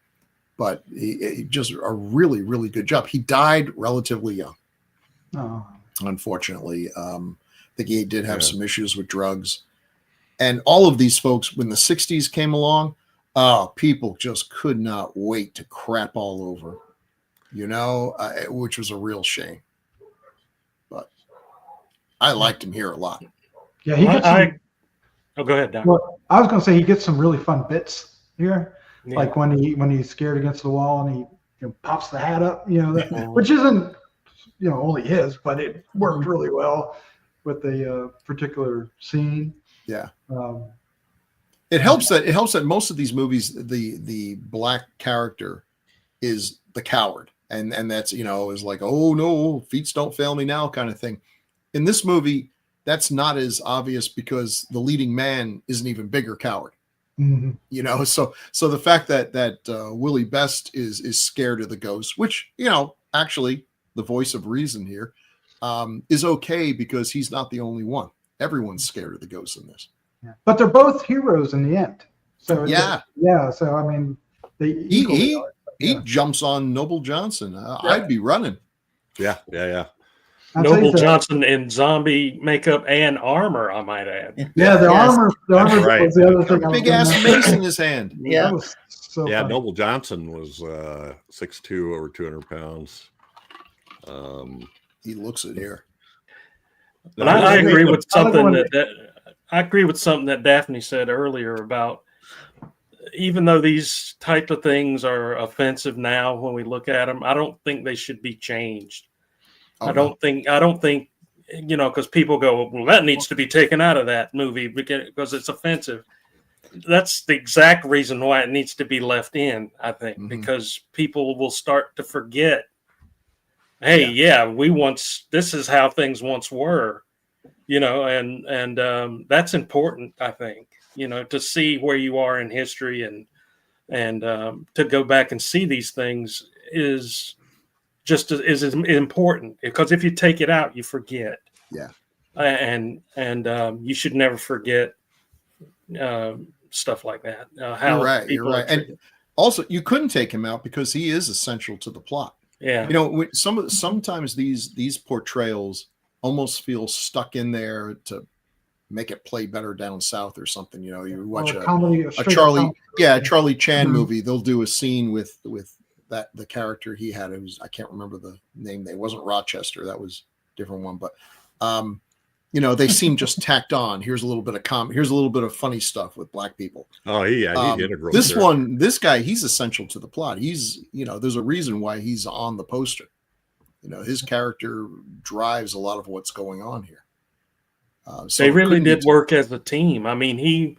but he just a really, really good job. He died relatively young, unfortunately. I think he did have some issues with drugs, and all of these folks, when the 60s came along, people just could not wait to crap all over, which was a real shame. But I liked him here a lot. Yeah, he gets go ahead, Doc. Well, I was going to say he gets some really fun bits here, like when he's scared against the wall and he pops the hat up, which isn't only his, but it worked really well with the particular scene. Yeah. It helps that most of these movies, the black character is the coward, and that's is like, oh no, feats don't fail me now kind of thing. In this movie, that's not as obvious because the leading man is an even bigger coward. Mm-hmm. So the fact that Willie Best is scared of the ghost, which actually the voice of reason here, is okay because he's not the only one. Everyone's scared of the ghost in this. Yeah. But they're both heroes in the end. So So I mean, he jumps on Noble Johnson. I'd be running. Yeah. Noble Johnson in zombie makeup and armor, I might add. Yeah, the armor right. Was the other thing. Big ass mace in his hand. Yeah. Funny. Noble Johnson was 6'2", over 200 pounds. He looks it here. But I agree with something I agree with something that Daphne said earlier about even though these type of things are offensive now when we look at them, I don't think they should be changed. I don't think, because people go, well, that needs to be taken out of that movie because it's offensive. That's the exact reason why it needs to be left in, I think, because people will start to forget, hey, this is how things once were, and that's important, I think, to see where you are in history and to go back and see these things is just as important, because if you take it out, you forget. Yeah. And you should never forget stuff like that. You're right. And also, you couldn't take him out because he is essential to the plot. Yeah. Sometimes these portrayals almost feel stuck in there to make it play better down south or something. You watch a Charlie Chan movie. They'll do a scene with the character he had. I can't remember the name. It wasn't Rochester. That was a different one. But they seem just tacked on. Here's a little bit of here's a little bit of funny stuff with black people. Oh, he's integral. This guy, he's essential to the plot. He's, there's a reason why he's on the poster. His character drives a lot of what's going on here. So they really did work as a team. I mean,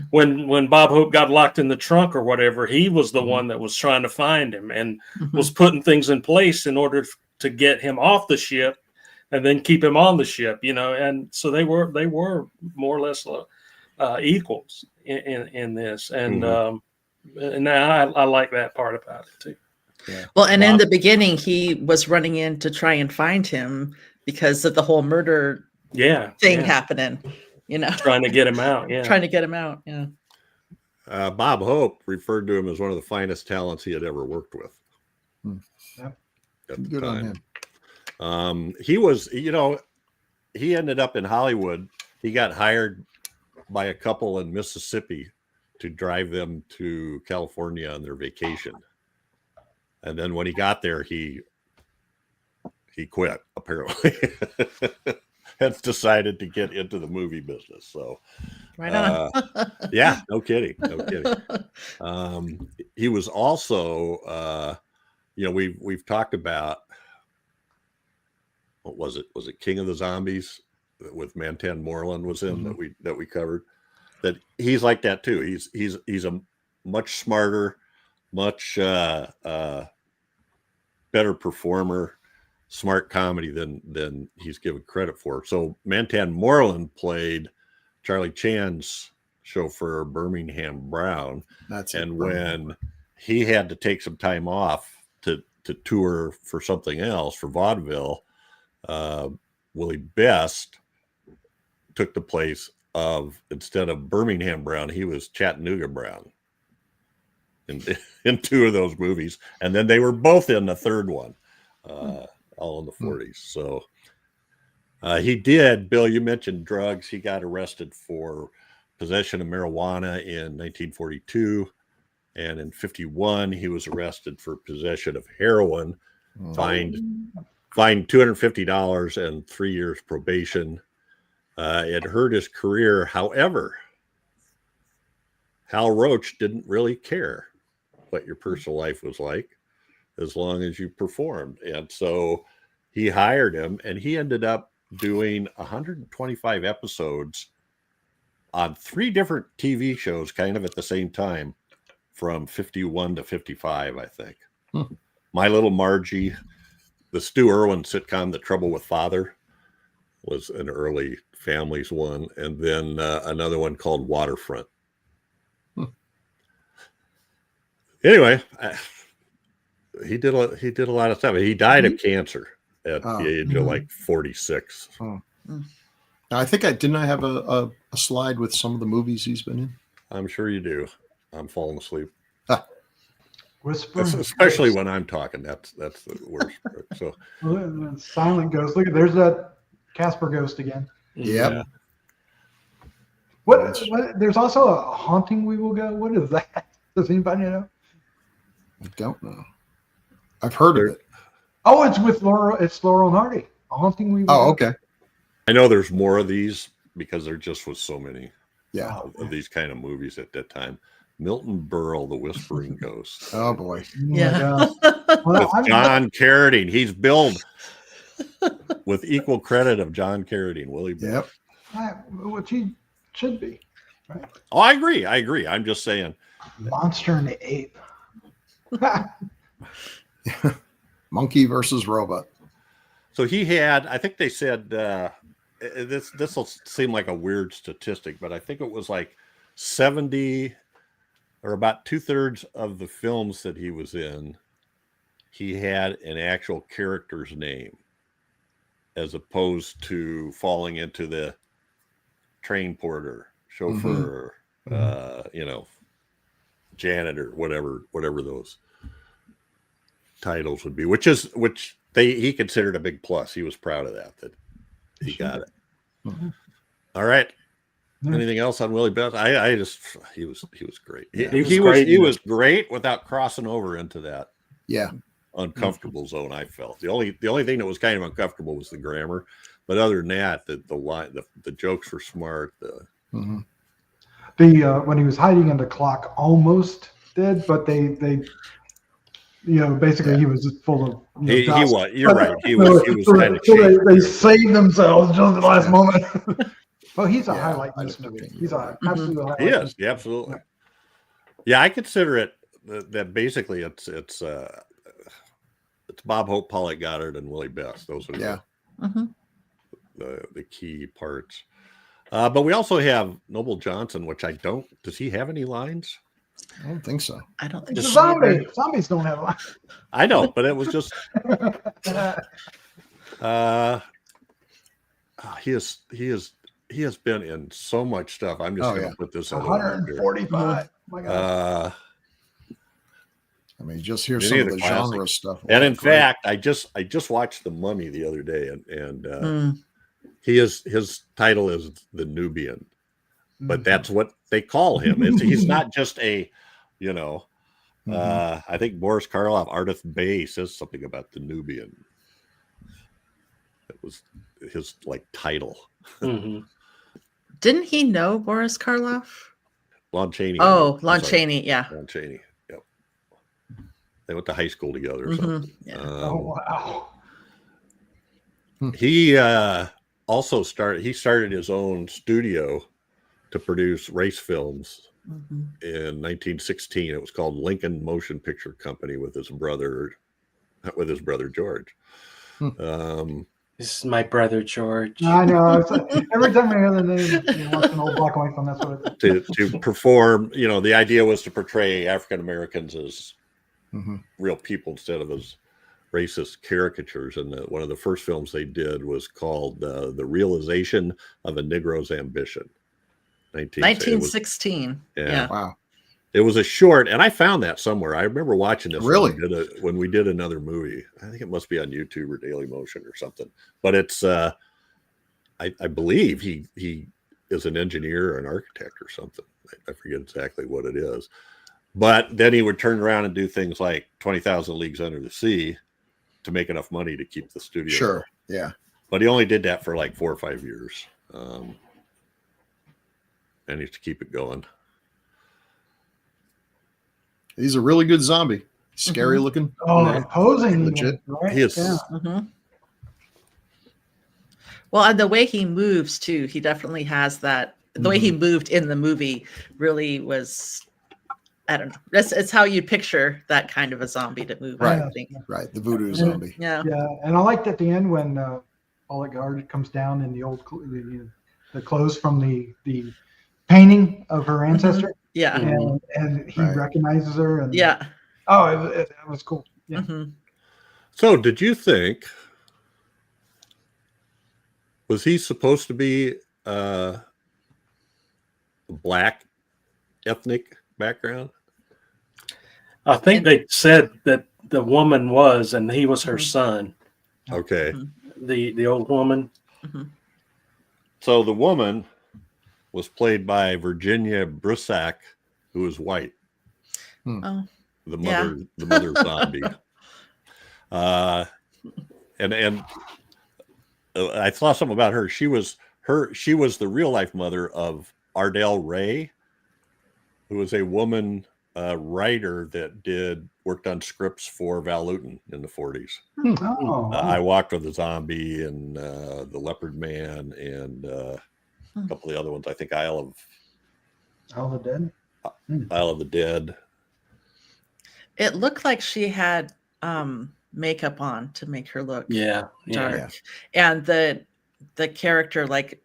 when Bob Hope got locked in the trunk or whatever, he was the one that was trying to find him and was putting things in place in order to get him off the ship and then keep him on the ship, and so they were more or less equals in this, and now I like that part about it too. Yeah. Well, and in the beginning, he was running in to try and find him because of the whole murder thing happening, trying to get him out. Yeah. Bob Hope referred to him as one of the finest talents he had ever worked with. Good on him. He was, he ended up in Hollywood. He got hired by a couple in Mississippi to drive them to California on their vacation. And then when he got there, he quit, apparently. Has decided to get into the movie business. So right on. Yeah, no kidding. He was also we've talked about, what was it? Was it King of the Zombies with Mantan Moreland was in that we covered? That he's like that too. He's a much smarter, much better performer, smart comedy than he's given credit for. So Mantan Moreland played Charlie Chan's chauffeur, Birmingham Brown. When he had to take some time off to tour for something else, for vaudeville, Willie Best took the place of, instead of Birmingham Brown, he was Chattanooga Brown in two of those movies. And then they were both in the third one, all in the 40s. So he did, Bill, you mentioned drugs. He got arrested for possession of marijuana in 1942. And in 51, he was arrested for possession of heroin, fined $250 and 3 years probation. It hurt his career. However, Hal Roach didn't really care what your personal life was like as long as you performed. And so he hired him, and he ended up doing 125 episodes on 3 different TV shows kind of at the same time from 51 to 55, I think. My Little Margie, the Stu Irwin sitcom, The Trouble with Father, was an early Families one, and then another one called Waterfront. Anyway, he did a lot of stuff. He died of cancer at the age of like 46. I think didn't I have a slide with some of the movies he's been in? I'm sure you do. I'm falling asleep. Especially when I'm talking. That's the worst part. So silent ghost. Look, there's that Casper ghost again. Yeah. What? There's also a Haunting We Will Go. What is that? Does anybody know? I don't know. I've heard of it. Oh, it's with Laurel. It's Laurel and Hardy. A Haunting We Will Go. Oh, okay. I know there's more of these because there just was so many of these kind of movies at that time. Milton Berle, the Whispering Ghost. Oh boy. Yeah. Well, With John Carradine. He's billed with equal credit of John Carradine, Willie Bell. Yep. Which he should be. Right? Oh, I agree. I'm just saying. Monster and the Ape. Monkey versus robot. So he had, I think they said, this will seem like a weird statistic, but I think it was like 70 or about 2/3 of the films that he was in, he had an actual character's name, as opposed to falling into the train porter, chauffeur, janitor, whatever those titles would be, which he considered a big plus. He was proud of that he got it. Mm-hmm. All right. Yeah. Anything else on Willie Bell? He was great. He He was great without crossing over into that Yeah. uncomfortable zone. I felt the only thing that was kind of uncomfortable was the grammar, but other than that, the jokes were smart. Mm-hmm. When he was hiding in the clock, almost did, but they basically he was just full of He dust. was. You're right. He was kind of. So they saved themselves just at the last moment. Well, he's a Yeah, highlight in I this don't movie. think He's you're a right. absolute highlight. He is. Yeah, absolutely. Yeah, I consider it that basically it's Bob Hope, Paulette Goddard, and Willie Best. Those are the key parts. But we also have Noble Johnson, which does he have any lines? I don't think so. I don't think He's a so. zombie. Zombies don't have lines. I know, but it was just he has been in so much stuff. I'm just going to put this out. 145. My God. I mean, just hear some of the genre stuff. And in fact, I just watched The Mummy the other day, and his title is the Nubian, but that's what they call him. He's not just a, I think Boris Karloff, Ardith Bay, says something about the Nubian. It was his title. Mm-hmm. Didn't he know Boris Karloff? Lon Chaney. Oh, Lon Chaney. Yeah. Lon Chaney. Yep. They went to high school together or something. Yeah. Oh wow. He also started his own studio to produce race films in 1916. It was called Lincoln Motion Picture Company with his brother George. This is my brother George. I know. It's every time I hear the name, you watch an old black and white film. That's what it's to perform. The idea was to portray African Americans as real people instead of as racist caricatures. And one of the first films they did was called The Realization of a Negro's Ambition. 1916. Yeah. Wow. It was a short, and I found that somewhere. I remember watching this Really? when we did another movie. I think it must be on YouTube or Daily Motion or something. But it's I believe he is an engineer or an architect or something. I forget exactly what it is. But then he would turn around and do things like 20,000 Leagues Under the Sea to make enough money to keep the studio. Sure. Yeah. But he only did that for 4 or 5 years. And he used to keep it going. He's a really good zombie. Scary looking. Oh, posing. Legit. Right? He is. Yeah. Well, and the way he moves too, he definitely has that. The way he moved in the movie really was, I don't know. It's how you picture that kind of a zombie to move. Right. I think. Right. The voodoo zombie. Yeah. Yeah, and I liked at the end when Paulette Goddard comes down in the old the clothes from the painting of her ancestor. Yeah. And he Right. recognizes her. And Yeah. oh, it was cool. Yeah. So did you think, was he supposed to be a black ethnic background? I think they said that the woman was, and he was her son. Okay. The old woman. So the woman was played by Virginia Brussac, who was white. Oh. The mother zombie. And I saw something about her. She was the real life mother of Ardell Ray, who was a woman writer that worked on scripts for Val Lewton in the 40s. Oh, I Walked with a Zombie and The Leopard Man and a couple of the other ones. I think All the Dead. Isle of the Dead. It looked like she had makeup on to make her look Yeah. dark. And the character, like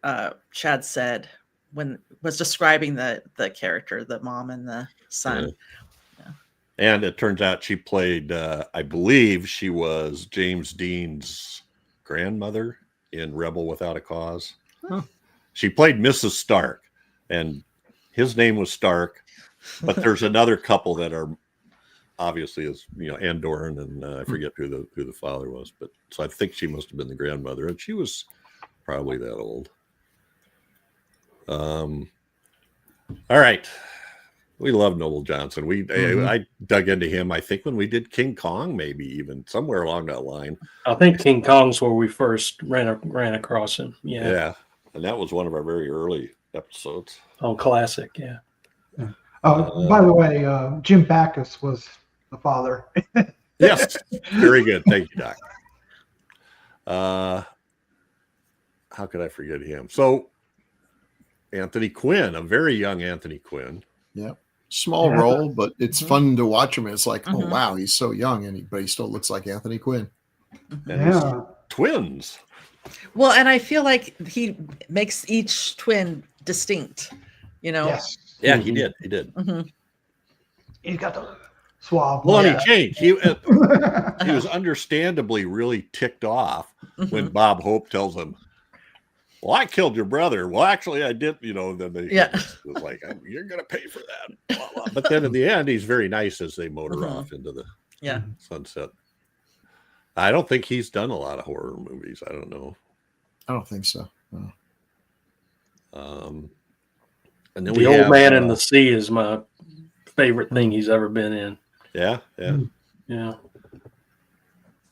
Chad said, when was describing the character, the mom and the son. Yeah. And it turns out she played, I believe she was James Dean's grandmother in Rebel Without a Cause. Huh. She played Mrs. Stark, and his name was Stark, but there's another couple that are obviously is Andorran, and I forget who the father was, but so I think she must have been the grandmother, and she was probably that old. All right, we love Noble Johnson. I dug into him, I think, when we did King Kong, maybe even somewhere along that line. I think King Kong's where we first ran across him. Yeah, and that was one of our very early episodes on Classic. Yeah. By the way, Jim Backus was the father. Yes, very good. Thank you, Doc. How could I forget him? So Anthony Quinn, a very young Anthony Quinn. Yeah. Small role, but it's fun to watch him. It's like, oh wow, he's so young, but he still looks like Anthony Quinn. And twins. Well, and I feel like he makes each twin distinct. Yes. Yeah, he did. He did. He's got the suave. Well, he changed. He was understandably really ticked off when Bob Hope tells him, "Well, I killed your brother." Well, actually, I did. Then they was like, "You're going to pay for that." Blah, blah. But then in the end, he's very nice as they motor off into the sunset. I don't think he's done a lot of horror movies. I don't know. I don't think so. No. And then The Old Man in the Sea is my favorite thing he's ever been in. Yeah. Yeah.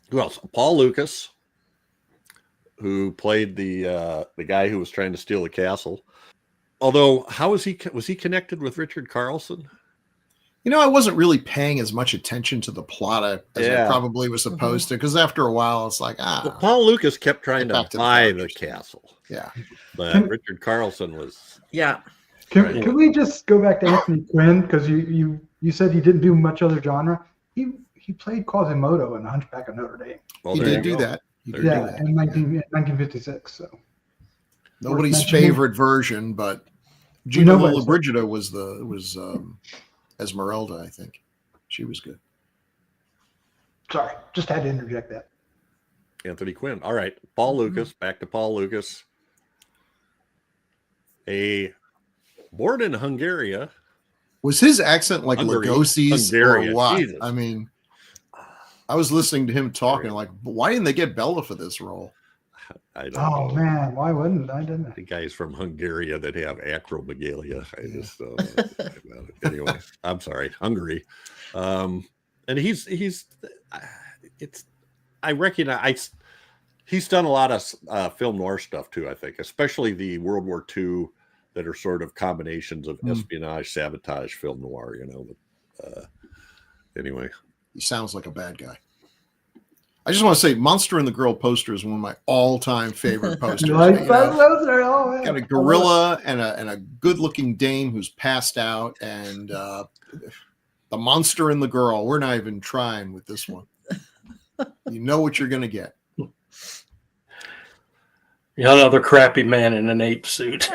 Who else? Paul Lucas, who played the guy who was trying to steal the castle. Although, was he connected with Richard Carlson? I wasn't really paying as much attention to the plot as I probably was supposed to, because after a while, it's like, Well, Paul Lucas kept trying to buy the castle. Yeah. But Richard Carlson was... Yeah. Can we just go back to Anthony Quinn? Because you said he didn't do much other genre. He played Quasimodo in The Hunchback of Notre Dame. Well, he did do that. In 1956. So nobody's favorite version, but Gina Lollobrigida was Esmeralda, I think. She was good. Sorry, just had to interject that. Anthony Quinn. All right. Paul Lucas. Back to Paul Lucas. Born in Hungary. Was his accent like Lugosi's or what? Jesus. I mean, I was listening to him talking like, why didn't they get Bella for this role? I don't know. Man, why wouldn't I? Didn't the guys from Hungary that have acromegalia. I just anyway. I'm sorry, Hungary, and he's I recognize he's done a lot of film noir stuff too. I think, especially the World War II that are sort of combinations of espionage, sabotage, film noir. But anyway, he sounds like a bad guy. I just want to say, Monster and the Girl poster is one of my all-time favorite posters. Got a gorilla and a good-looking dame who's passed out, and the monster and the girl. We're not even trying with this one. You know what you're going to get. Another crappy man in an ape suit.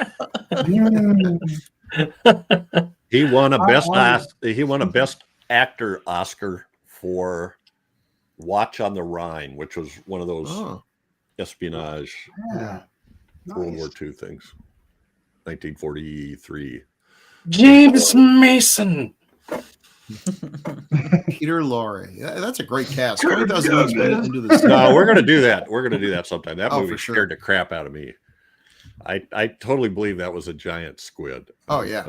He won a best actor Oscar for Watch on the Rhine, which was one of those espionage World War II things. 1943. James Mason. Peter Lorre. That's a great cast. Who doesn't into this? No, we're gonna do that. We're gonna do that sometime. That movie for scared the crap out of me. I totally believe that was a giant squid. Oh yeah.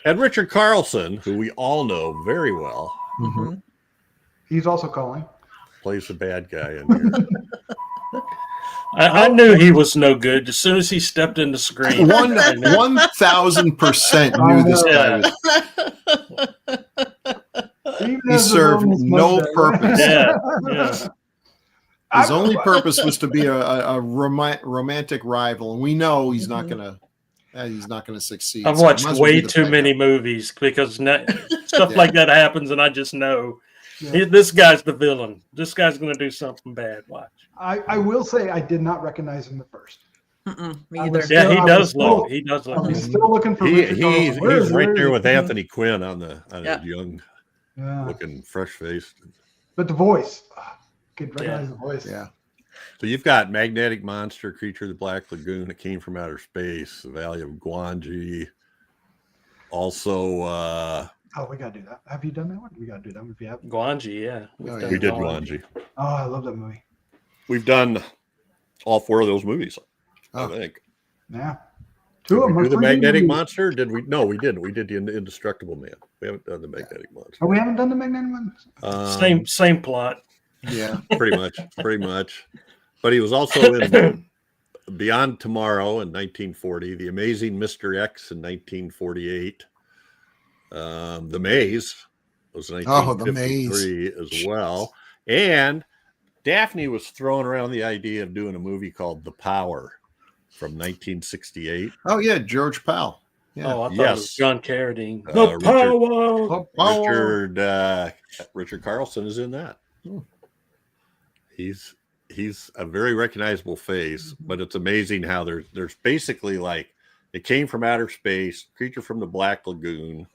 And Richard Carlson, who we all know very well. He's also calling. Plays the bad guy in here. I knew he was no good as soon as he stepped in the screen. 1,000% knew this guy was. Even He as a served villainous no mustache. purpose. Yeah, yeah. His only purpose was to be a romantic rival, and we know he's not gonna succeed. I've So he watched might as well way be the too bad many guy. movies because stuff Yeah. like that happens, and I just know Yeah. this guy's the villain. This guy's going to do something bad. Watch. I will say I did not recognize him at first. Me I either. was Yeah, he I was does still- look. He does I look. was still looking for Richard He's Carlson. Where is right there he? with Anthony Quinn on Yeah. his young Yeah. looking fresh face. But the voice, could recognize the voice. Yeah. So you've got Magnetic Monster, Creature of the Black Lagoon, It Came from Outer Space, The Valley of Guanji. Also, Oh, we gotta do that. Have you done that one? We gotta do that one if you have. Guanji, yeah. We've Oh, done we did Guanji. Guanji. Oh, I love that movie. We've done all 4 of those movies, Oh. I think. Yeah. Did Two of them we are do the 3D Magnetic movies. Monster? Did we? No, we didn't. We did the Indestructible Man. We haven't done the Magnetic Monster. Oh, we haven't done the Magnetic ones. Same plot. Yeah. Pretty much. But he was also in Beyond Tomorrow in 1940, The Amazing Mr. X in 1948, The Maze was Oh, The 1953 as well. And Daphne was throwing around the idea of doing a movie called The Power from 1968. Oh yeah, George Powell. Yeah. Oh, I thought it Yes. was John Carradine. Richard- Power. Richard Carlson is in that. Hmm. He's a very recognizable face, but it's amazing how there's basically like It Came from Outer Space, Creature from the Black Lagoon,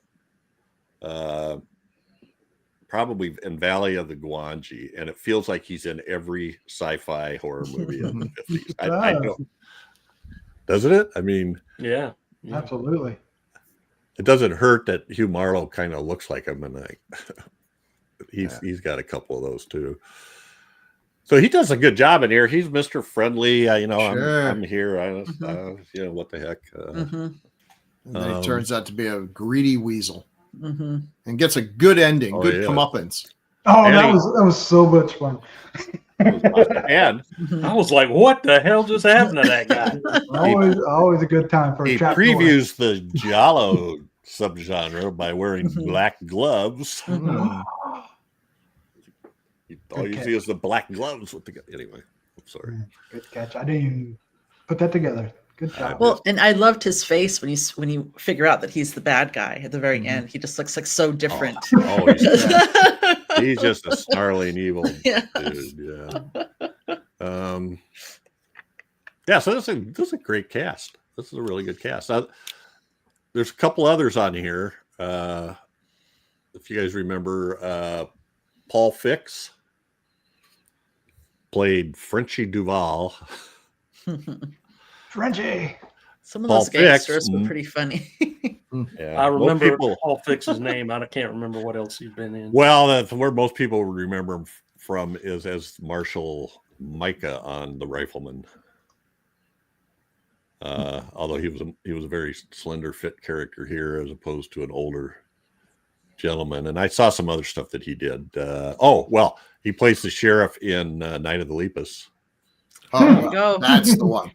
probably in Valley of the Guanji, and it feels like he's in every sci-fi horror movie of the 50s. I don't, doesn't it? I mean, Yeah. Absolutely. it doesn't hurt that Hugh Marlowe kind of looks like him, and he's got a couple of those too. So he does a good job in here. He's Mr. Friendly. Sure. I'm here. What the heck? And then he turns out to be a greedy weasel Mm-hmm. and gets a good ending, Oh, good yeah. comeuppance. Oh, And that he- was so much fun. And I was like, what the hell just happened to that guy? always a good time for a he trap door. previews the Giallo subgenre by wearing black gloves. Mm. All you see is the black gloves with the anyway. I'm sorry. Good catch. I didn't even put that together. Good job. Well, and I loved his face when you figure out that he's the bad guy at the very end. He just looks like so different. Oh, he's just a snarling evil Yeah. dude. Yeah. Yeah. So this is a great cast. This is a really good cast. There's a couple others on here. If you guys remember, Paul Fix played Frenchie Duval. Frenchie. Some of Paul those gangsters Fix. were pretty funny. Yeah, I most remember people- Paul Fix's name. I can't remember what else he's been in. Well, that's where most people remember him from is as Marshal Micah on The Rifleman. Although he was a very slender, fit character here as opposed to an older gentleman. And I saw some other stuff that he did. He plays the sheriff in Night of the Lepus, There you Oh, go. that's the one.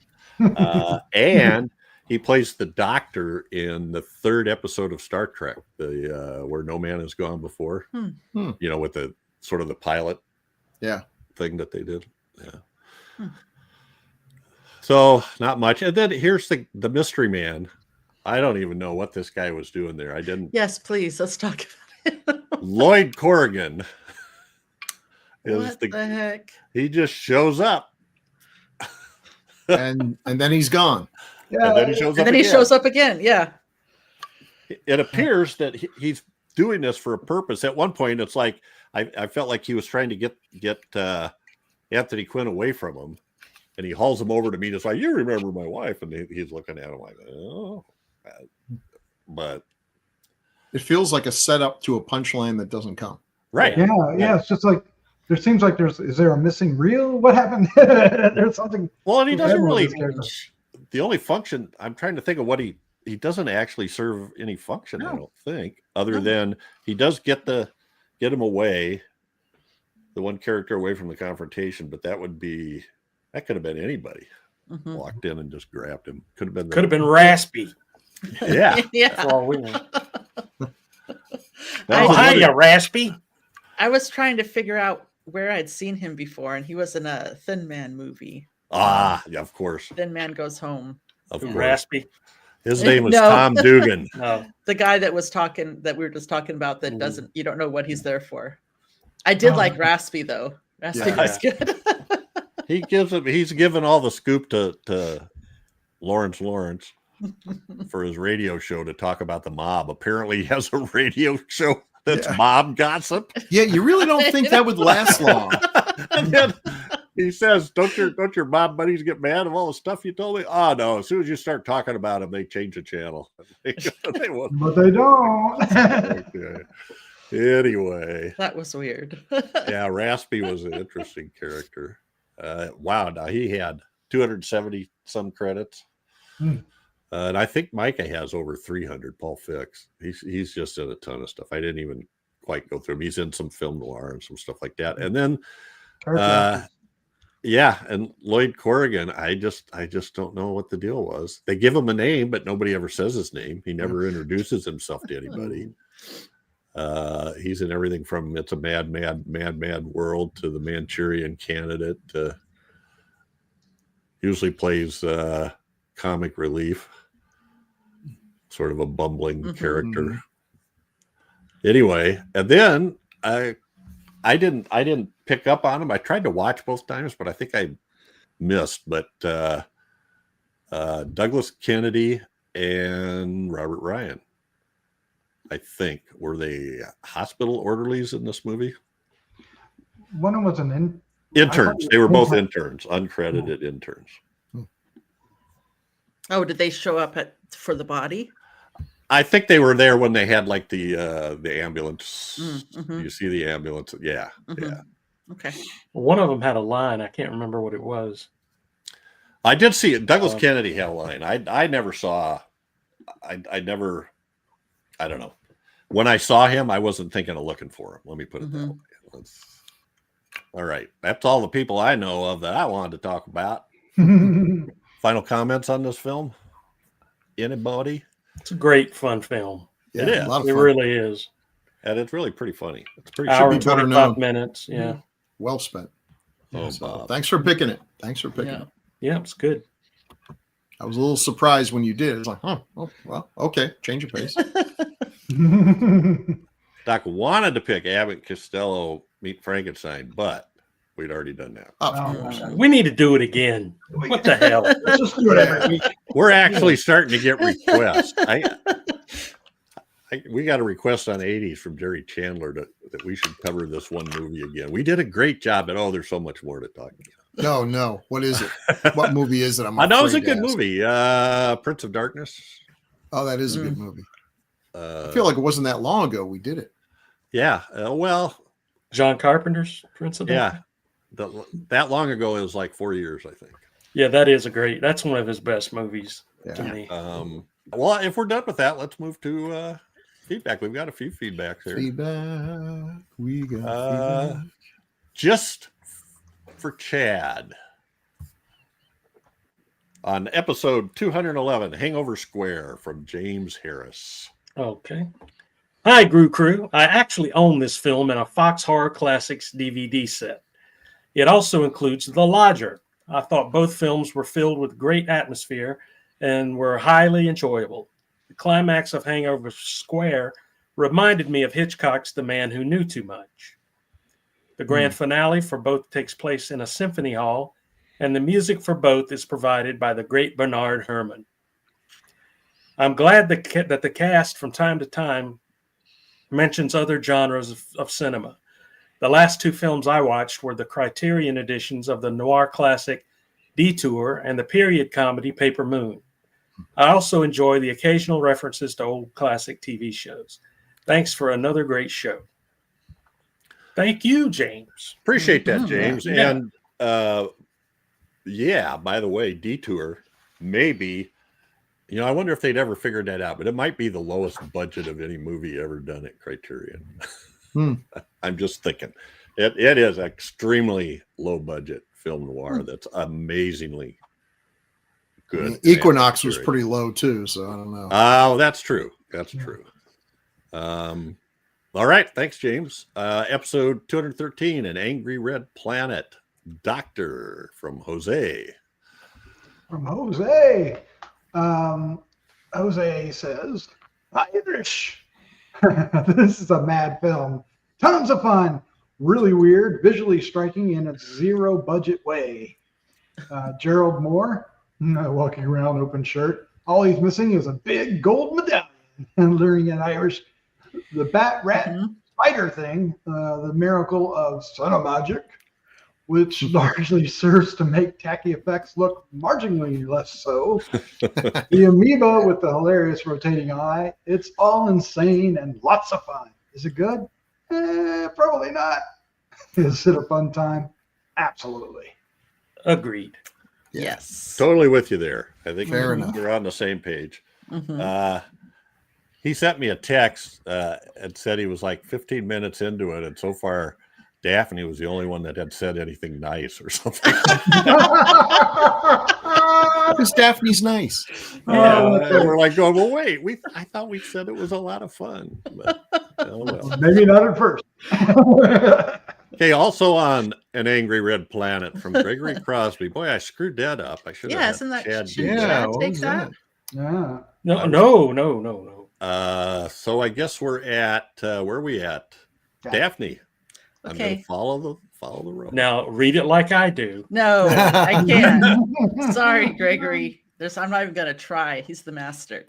and he plays the doctor in the 3rd episode of Star Trek, the Where No Man Has Gone Before. With the sort of the pilot thing that they did. Yeah. So not much. And then here's the mystery man. I don't even know what this guy was doing there. I didn't. Yes, please. Let's talk about it. Lloyd Corrigan is What the heck? he just shows up And then he's gone. and then he shows And up then he again. shows up again. Yeah. It appears that he's doing this for a purpose. At one point, it's like I felt like he was trying to get Anthony Quinn away from him, and he hauls him over to me. And it's like, you remember my wife, and he's looking at him like, oh, but It feels like a setup to a punchline that doesn't come. right, Yeah. It's just like there seems like is there a missing reel? What happened? There's something. Well, and he doesn't really. This character. The only function I'm trying to think of what he doesn't actually serve any function. I don't think, other than he does get him away, the one character away from the confrontation. But that would be That could have been anybody. Mhm. Walked in and just grabbed him. Could have been. Could have been Raspy. Yeah. Yeah. For all we know. Now, Oh, what hiya, did- Raspy. I was trying to figure out where I'd seen him before, and he was in a Thin Man movie. yeah, of course. Thin Man Goes Home. Of Who, course. Raspy. His name was No. Tom Dugan. No. The guy that was talking, that we were just talking about, that Mhm. you don't know what he's there for. I did Oh. like Raspy though. Raspy Yeah. was good. He's given all the scoop to Lawrence for his radio show to talk about the mob. Apparently he has a radio show that's Yeah. mob gossip. Yeah, you really don't think that would last long. And then he says, don't your mob buddies get mad of all the stuff you told me? Oh no, as soon as you start talking about them, they change the channel. They won't. But they don't. Okay. Anyway, That was weird. yeah, Raspy was an interesting character. Wow, now he had 270 some credits. Hmm. And I think Micah has over 300. Paul Fix. He's just in a ton of stuff. I didn't even quite go through him. He's in some film noir and some stuff like that. And then yeah, and Lloyd Corrigan, I just don't know what the deal was. They give him a name, but nobody ever says his name. He never introduces himself to anybody. He's in everything from It's a Mad, Mad, Mad, Mad World to The Manchurian Candidate. Usually plays comic relief, sort of a bumbling character. Anyway, and then I didn't pick up on him. I tried to watch both times, but I think I missed. But Douglas Kennedy and Robert Ryan, I think, were they hospital orderlies in this movie? One of them was an Interns. They were both interns, uncredited interns. Oh, did they show up for the body? I think they were there when they had like the ambulance. Mhm. You see the ambulance. Yeah. Mhm. Yeah. Okay. One of them had a line. I can't remember what it was. I did see it. Douglas Kennedy had a line. I never saw. I never. I don't know. When I saw him, I wasn't thinking of looking for him. Let me put it that way. All right. That's all the people I know of that I wanted to talk about. Final comments on this film? Anybody? It's a great, fun film. Yeah, It is. a lot of It fun. really is. And it's really pretty funny. It's pretty Hour be and better 25 known. minutes. Yeah. Well spent. Oh, So, Bob. thanks for picking it. Thanks for picking Yeah. it. Yeah, it's good. I was a little surprised when you did. It's like, oh, well, okay, change of pace. Doc wanted to pick Abbott Costello Meet Frankenstein, but we'd already done that. Of Oh, course. We need to do it again. What the hell? Let's just do it every week. We're actually starting to get requests. We got a request on 80s from Jerry Chandler that we should cover this one movie again. We did a great job, but there's so much more to talk about. No. What is it? What movie is it? I know it's a afraid to good ask. movie. Prince of Darkness. Oh, that is a good movie. I I feel like it wasn't that long ago we did it. yeah. Well, John Carpenter's Prince of yeah. Darkness? That long ago, it was like 4 years, I think. Yeah, that's one of his best movies to Yeah. me. Well, if we're done with that, let's move to feedback. We've got a few feedbacks here. Feedback. We got feedback. Just for Chad. On episode 211, Hangover Square from James Harris. Okay. Hi, Grue-Crew. I actually own this film in a Fox Horror Classics DVD set. It also includes The Lodger. I thought both films were filled with great atmosphere and were highly enjoyable. The climax of Hangover Square reminded me of Hitchcock's The Man Who Knew Too Much. The grand finale for both takes place in a symphony hall, and the music for both is provided by the great Bernard Herrmann. I'm glad that the cast from time to time mentions other genres of cinema. The last two films I watched were the Criterion editions of the noir classic Detour and the period comedy Paper Moon. I also enjoy the occasional references to old classic TV shows. Thanks for another great show. Thank you, James. Appreciate that, James. Yeah. And yeah, by the way, Detour, maybe, I wonder if they'd ever figured that out, but it might be the lowest budget of any movie ever done at Criterion. I'm just thinking. It is extremely low budget film noir that's amazingly good. Equinox was pretty low too, so I don't know. Oh, that's true. That's true. All right. Thanks, James. Episode 213, An Angry Red Planet. Doctor from Jose. From Jose. Jose says, Irish. This is a mad film. Tons of fun. Really weird, visually striking in a zero budget way. Gerald Moore, walking around open shirt. All he's missing is a big gold medallion. And learning in Irish, the bat rat spider thing, the miracle of son of magic, which largely serves to make tacky effects look marginally less so. The amoeba with the hilarious rotating eye. It's all insane and lots of fun. Is it good? Probably not. Is it a fun time? Absolutely. Agreed. Yes. Totally with you there. I think Fair enough. we're on the same page. He sent me a text and said he was like 15 minutes into it, and so far Daphne was the only one that had said anything nice or something. Because Daphne's nice. We're like going, well, wait, I thought we said it was a lot of fun. But, oh, well. Maybe not at first. Okay, also on An Angry Red Planet from Gregory Crosby. Boy, I screwed that up. I should have. Yeah, isn't that? Chad Shouldn't do Chad what take was that? Yeah. No. So I guess we're at where are we at? Daphne. I'm Okay. gonna follow the road. Now read it like I do. No, I can't. Sorry, Gregory. I'm not even going to try. He's the master.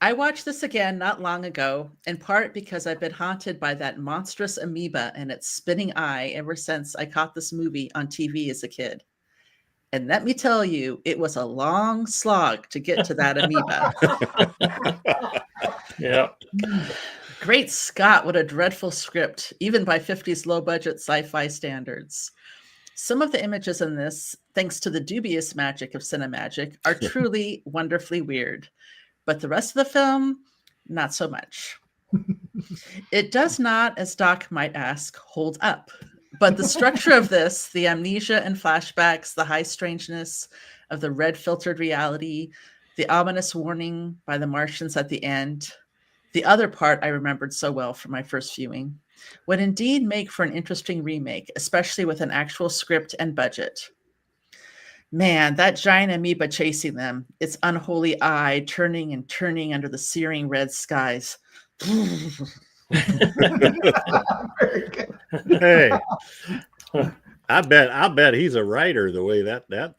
I watched this again not long ago, in part because I've been haunted by that monstrous amoeba and its spinning eye ever since I caught this movie on TV as a kid. And let me tell you, it was a long slog to get to that amoeba. Yeah. Great Scott, what a dreadful script, even by 50s low-budget sci-fi standards. Some of the images in this, thanks to the dubious magic of Cinemagic, are truly wonderfully weird. But the rest of the film, not so much. It does not, as Doc might ask, hold up. But the structure of this, the amnesia and flashbacks, the high strangeness of the red-filtered reality, the ominous warning by the Martians at the end, the other part I remembered so well from my first viewing, would indeed make for an interesting remake, especially with an actual script and budget. Man, that giant amoeba chasing them, its unholy eye turning and turning under the searing red skies. Hey, I bet he's a writer the way that Yeah.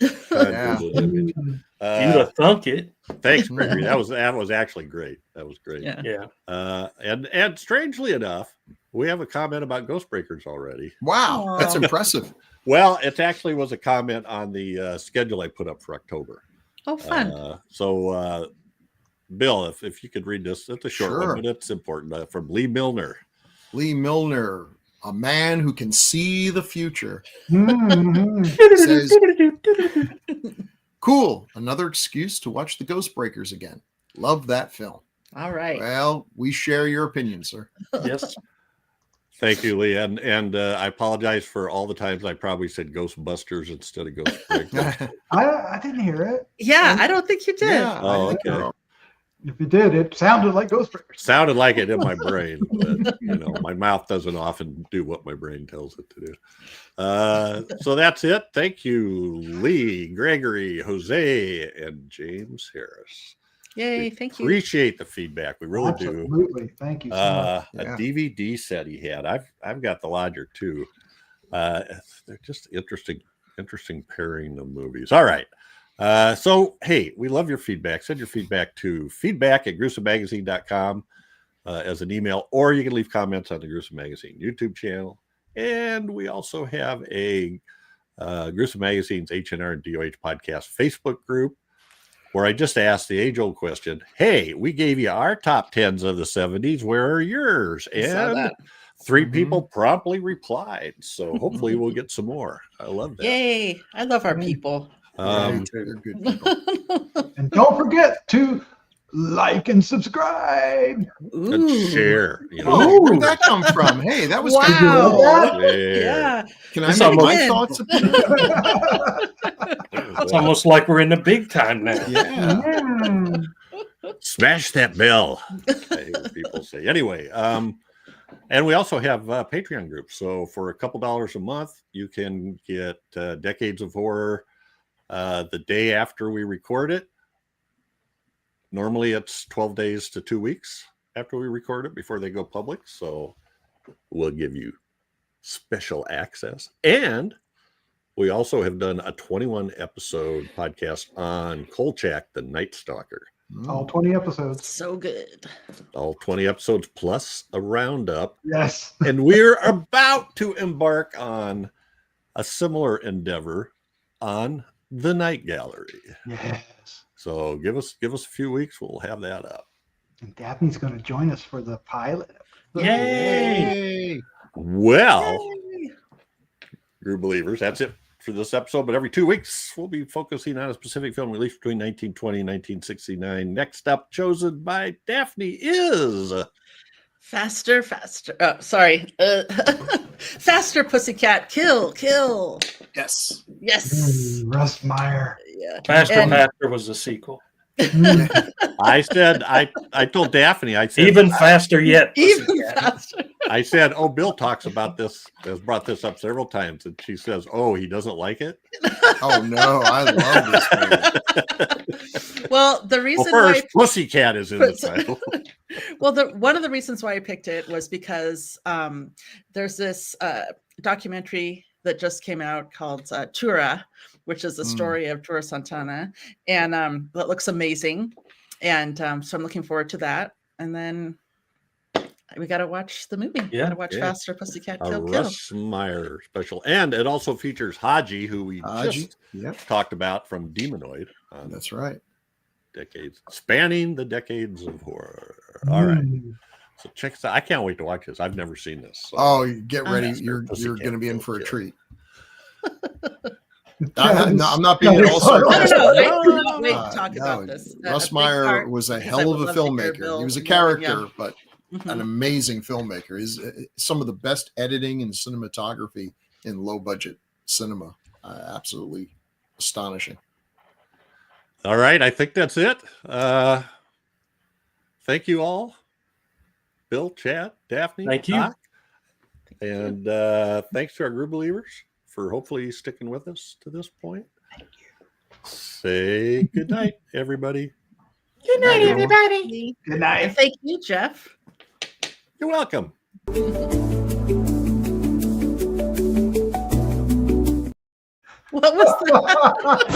You'd have thunk it. Thanks, Gregory. That was actually great. That was great. Yeah. Yeah. And strangely enough, we have a comment about Ghostbreakers already. Wow, that's impressive. Well, it actually was a comment on the schedule I put up for October. Oh, fun. So, Bill, if you could read this, it's a short one, but it's important. From Lee Milner. Lee Milner, a man who can see the future, Mhm. says, cool, another excuse to watch the Ghostbreakers again. Love that film. All right. Well, we share your opinion, sir. Yes. Thank you, Lee. And I apologize for all the times I probably said Ghostbusters instead of Ghostbreakers. I didn't hear it. Yeah, I don't think you did. Yeah, Oh, I think okay. you're- If you did, it sounded like Ghostbreakers. Sounded like it in my brain, but my mouth doesn't often do what my brain tells it to do. So that's it. Thank you, Lee, Gregory, Jose, and James Harris. Yay, thank you. Appreciate the feedback. We really do. Absolutely. Thank you so much. Yeah. A DVD set he had. I've got the Lodger too. They're just interesting pairing of movies. All right. So hey, we love your feedback. Send your feedback to feedback@gruesomemagazine.com as an email, or you can leave comments on the Gruesome Magazine YouTube channel. And we also have a Gruesome Magazine's HNR and DOH podcast Facebook group, where I just asked the age-old question, hey, we gave you our top 10s of the 70s. Where are yours? I saw And that. 3 people promptly replied. So hopefully we'll get some more. I love that. Yay. I love our people. They're good people. And don't forget to like and subscribe. Ooh. and share. You know, Oh, where'd that come from? Hey, that was kind of Wow. Share. Yeah. Can I It's make my almost- thoughts opinion? It's almost like we're in the big time now. Yeah. Mm. Smash that bell. I hear people say. Anyway, and we also have Patreon groups. So for a couple dollars a month, you can get Decades of Horror the day after we record it. Normally it's 12 days to 2 weeks after we record it before they go public. So we'll give you special access. And we also have done a 21 episode podcast on Kolchak, the Night Stalker. All 20 episodes. So good. All 20 episodes plus a roundup. Yes. And we're about to embark on a similar endeavor on the Night Gallery. Yes. So give us a few weeks, we'll have that up. And Daphne's going to join us for the pilot. Yay! Well, Yay. Group Believers, that's it for this episode. But every 2 weeks, we'll be focusing on a specific film released between 1920 and 1969. Next up, chosen by Daphne, is Faster. Faster, Pussycat. Kill. Yes. Yes. Russ Meyer. Yeah. Faster was the sequel. I said, I told Daphne, I said, Even faster yet. Even Pussycat. faster. I said, oh, Bill talks about this, has brought this up several times. And she says, oh, he doesn't like it? Oh no, I love this movie. Well, the reason Well, why first, Pussycat is in the title. well, one of the reasons why I picked it was because there's this documentary that just came out called Tura, which is the story of Tura Santana, and that looks amazing. And so I'm looking forward to that. And then we got to watch the movie. Yeah, Got to watch yeah. Faster, Pussycat, A Kill. Russ Meyer special. And it also features Haji, who we just Yep, talked about from Demonoid on that's right. decades, spanning the decades of horror. All right. Mm. So check this out. I can't wait to watch this. I've never seen this. So. Oh, get ready. Faster, You're Pussycat, going to be in for a Kill. treat. Yeah, No, I'm not being no, at all no, no, sarcastic. No, I No, cannot wait Uh, to talk no, about this. Russ big Meyer part was a is I hell of would a love to hear filmmaker. Bill He was a Mulligan, character, yeah. but Mhm. an amazing filmmaker. Is some of the best editing and cinematography in low budget cinema. Absolutely astonishing. All right. I think that's it. Thank you all. Bill, Chad, Daphne, Thank you. Doc. And thanks to our Group Believers for hopefully sticking with us to this point. Say good night, everybody. Good night, everybody. Good night. And thank you, Jeff. You're welcome. What was that?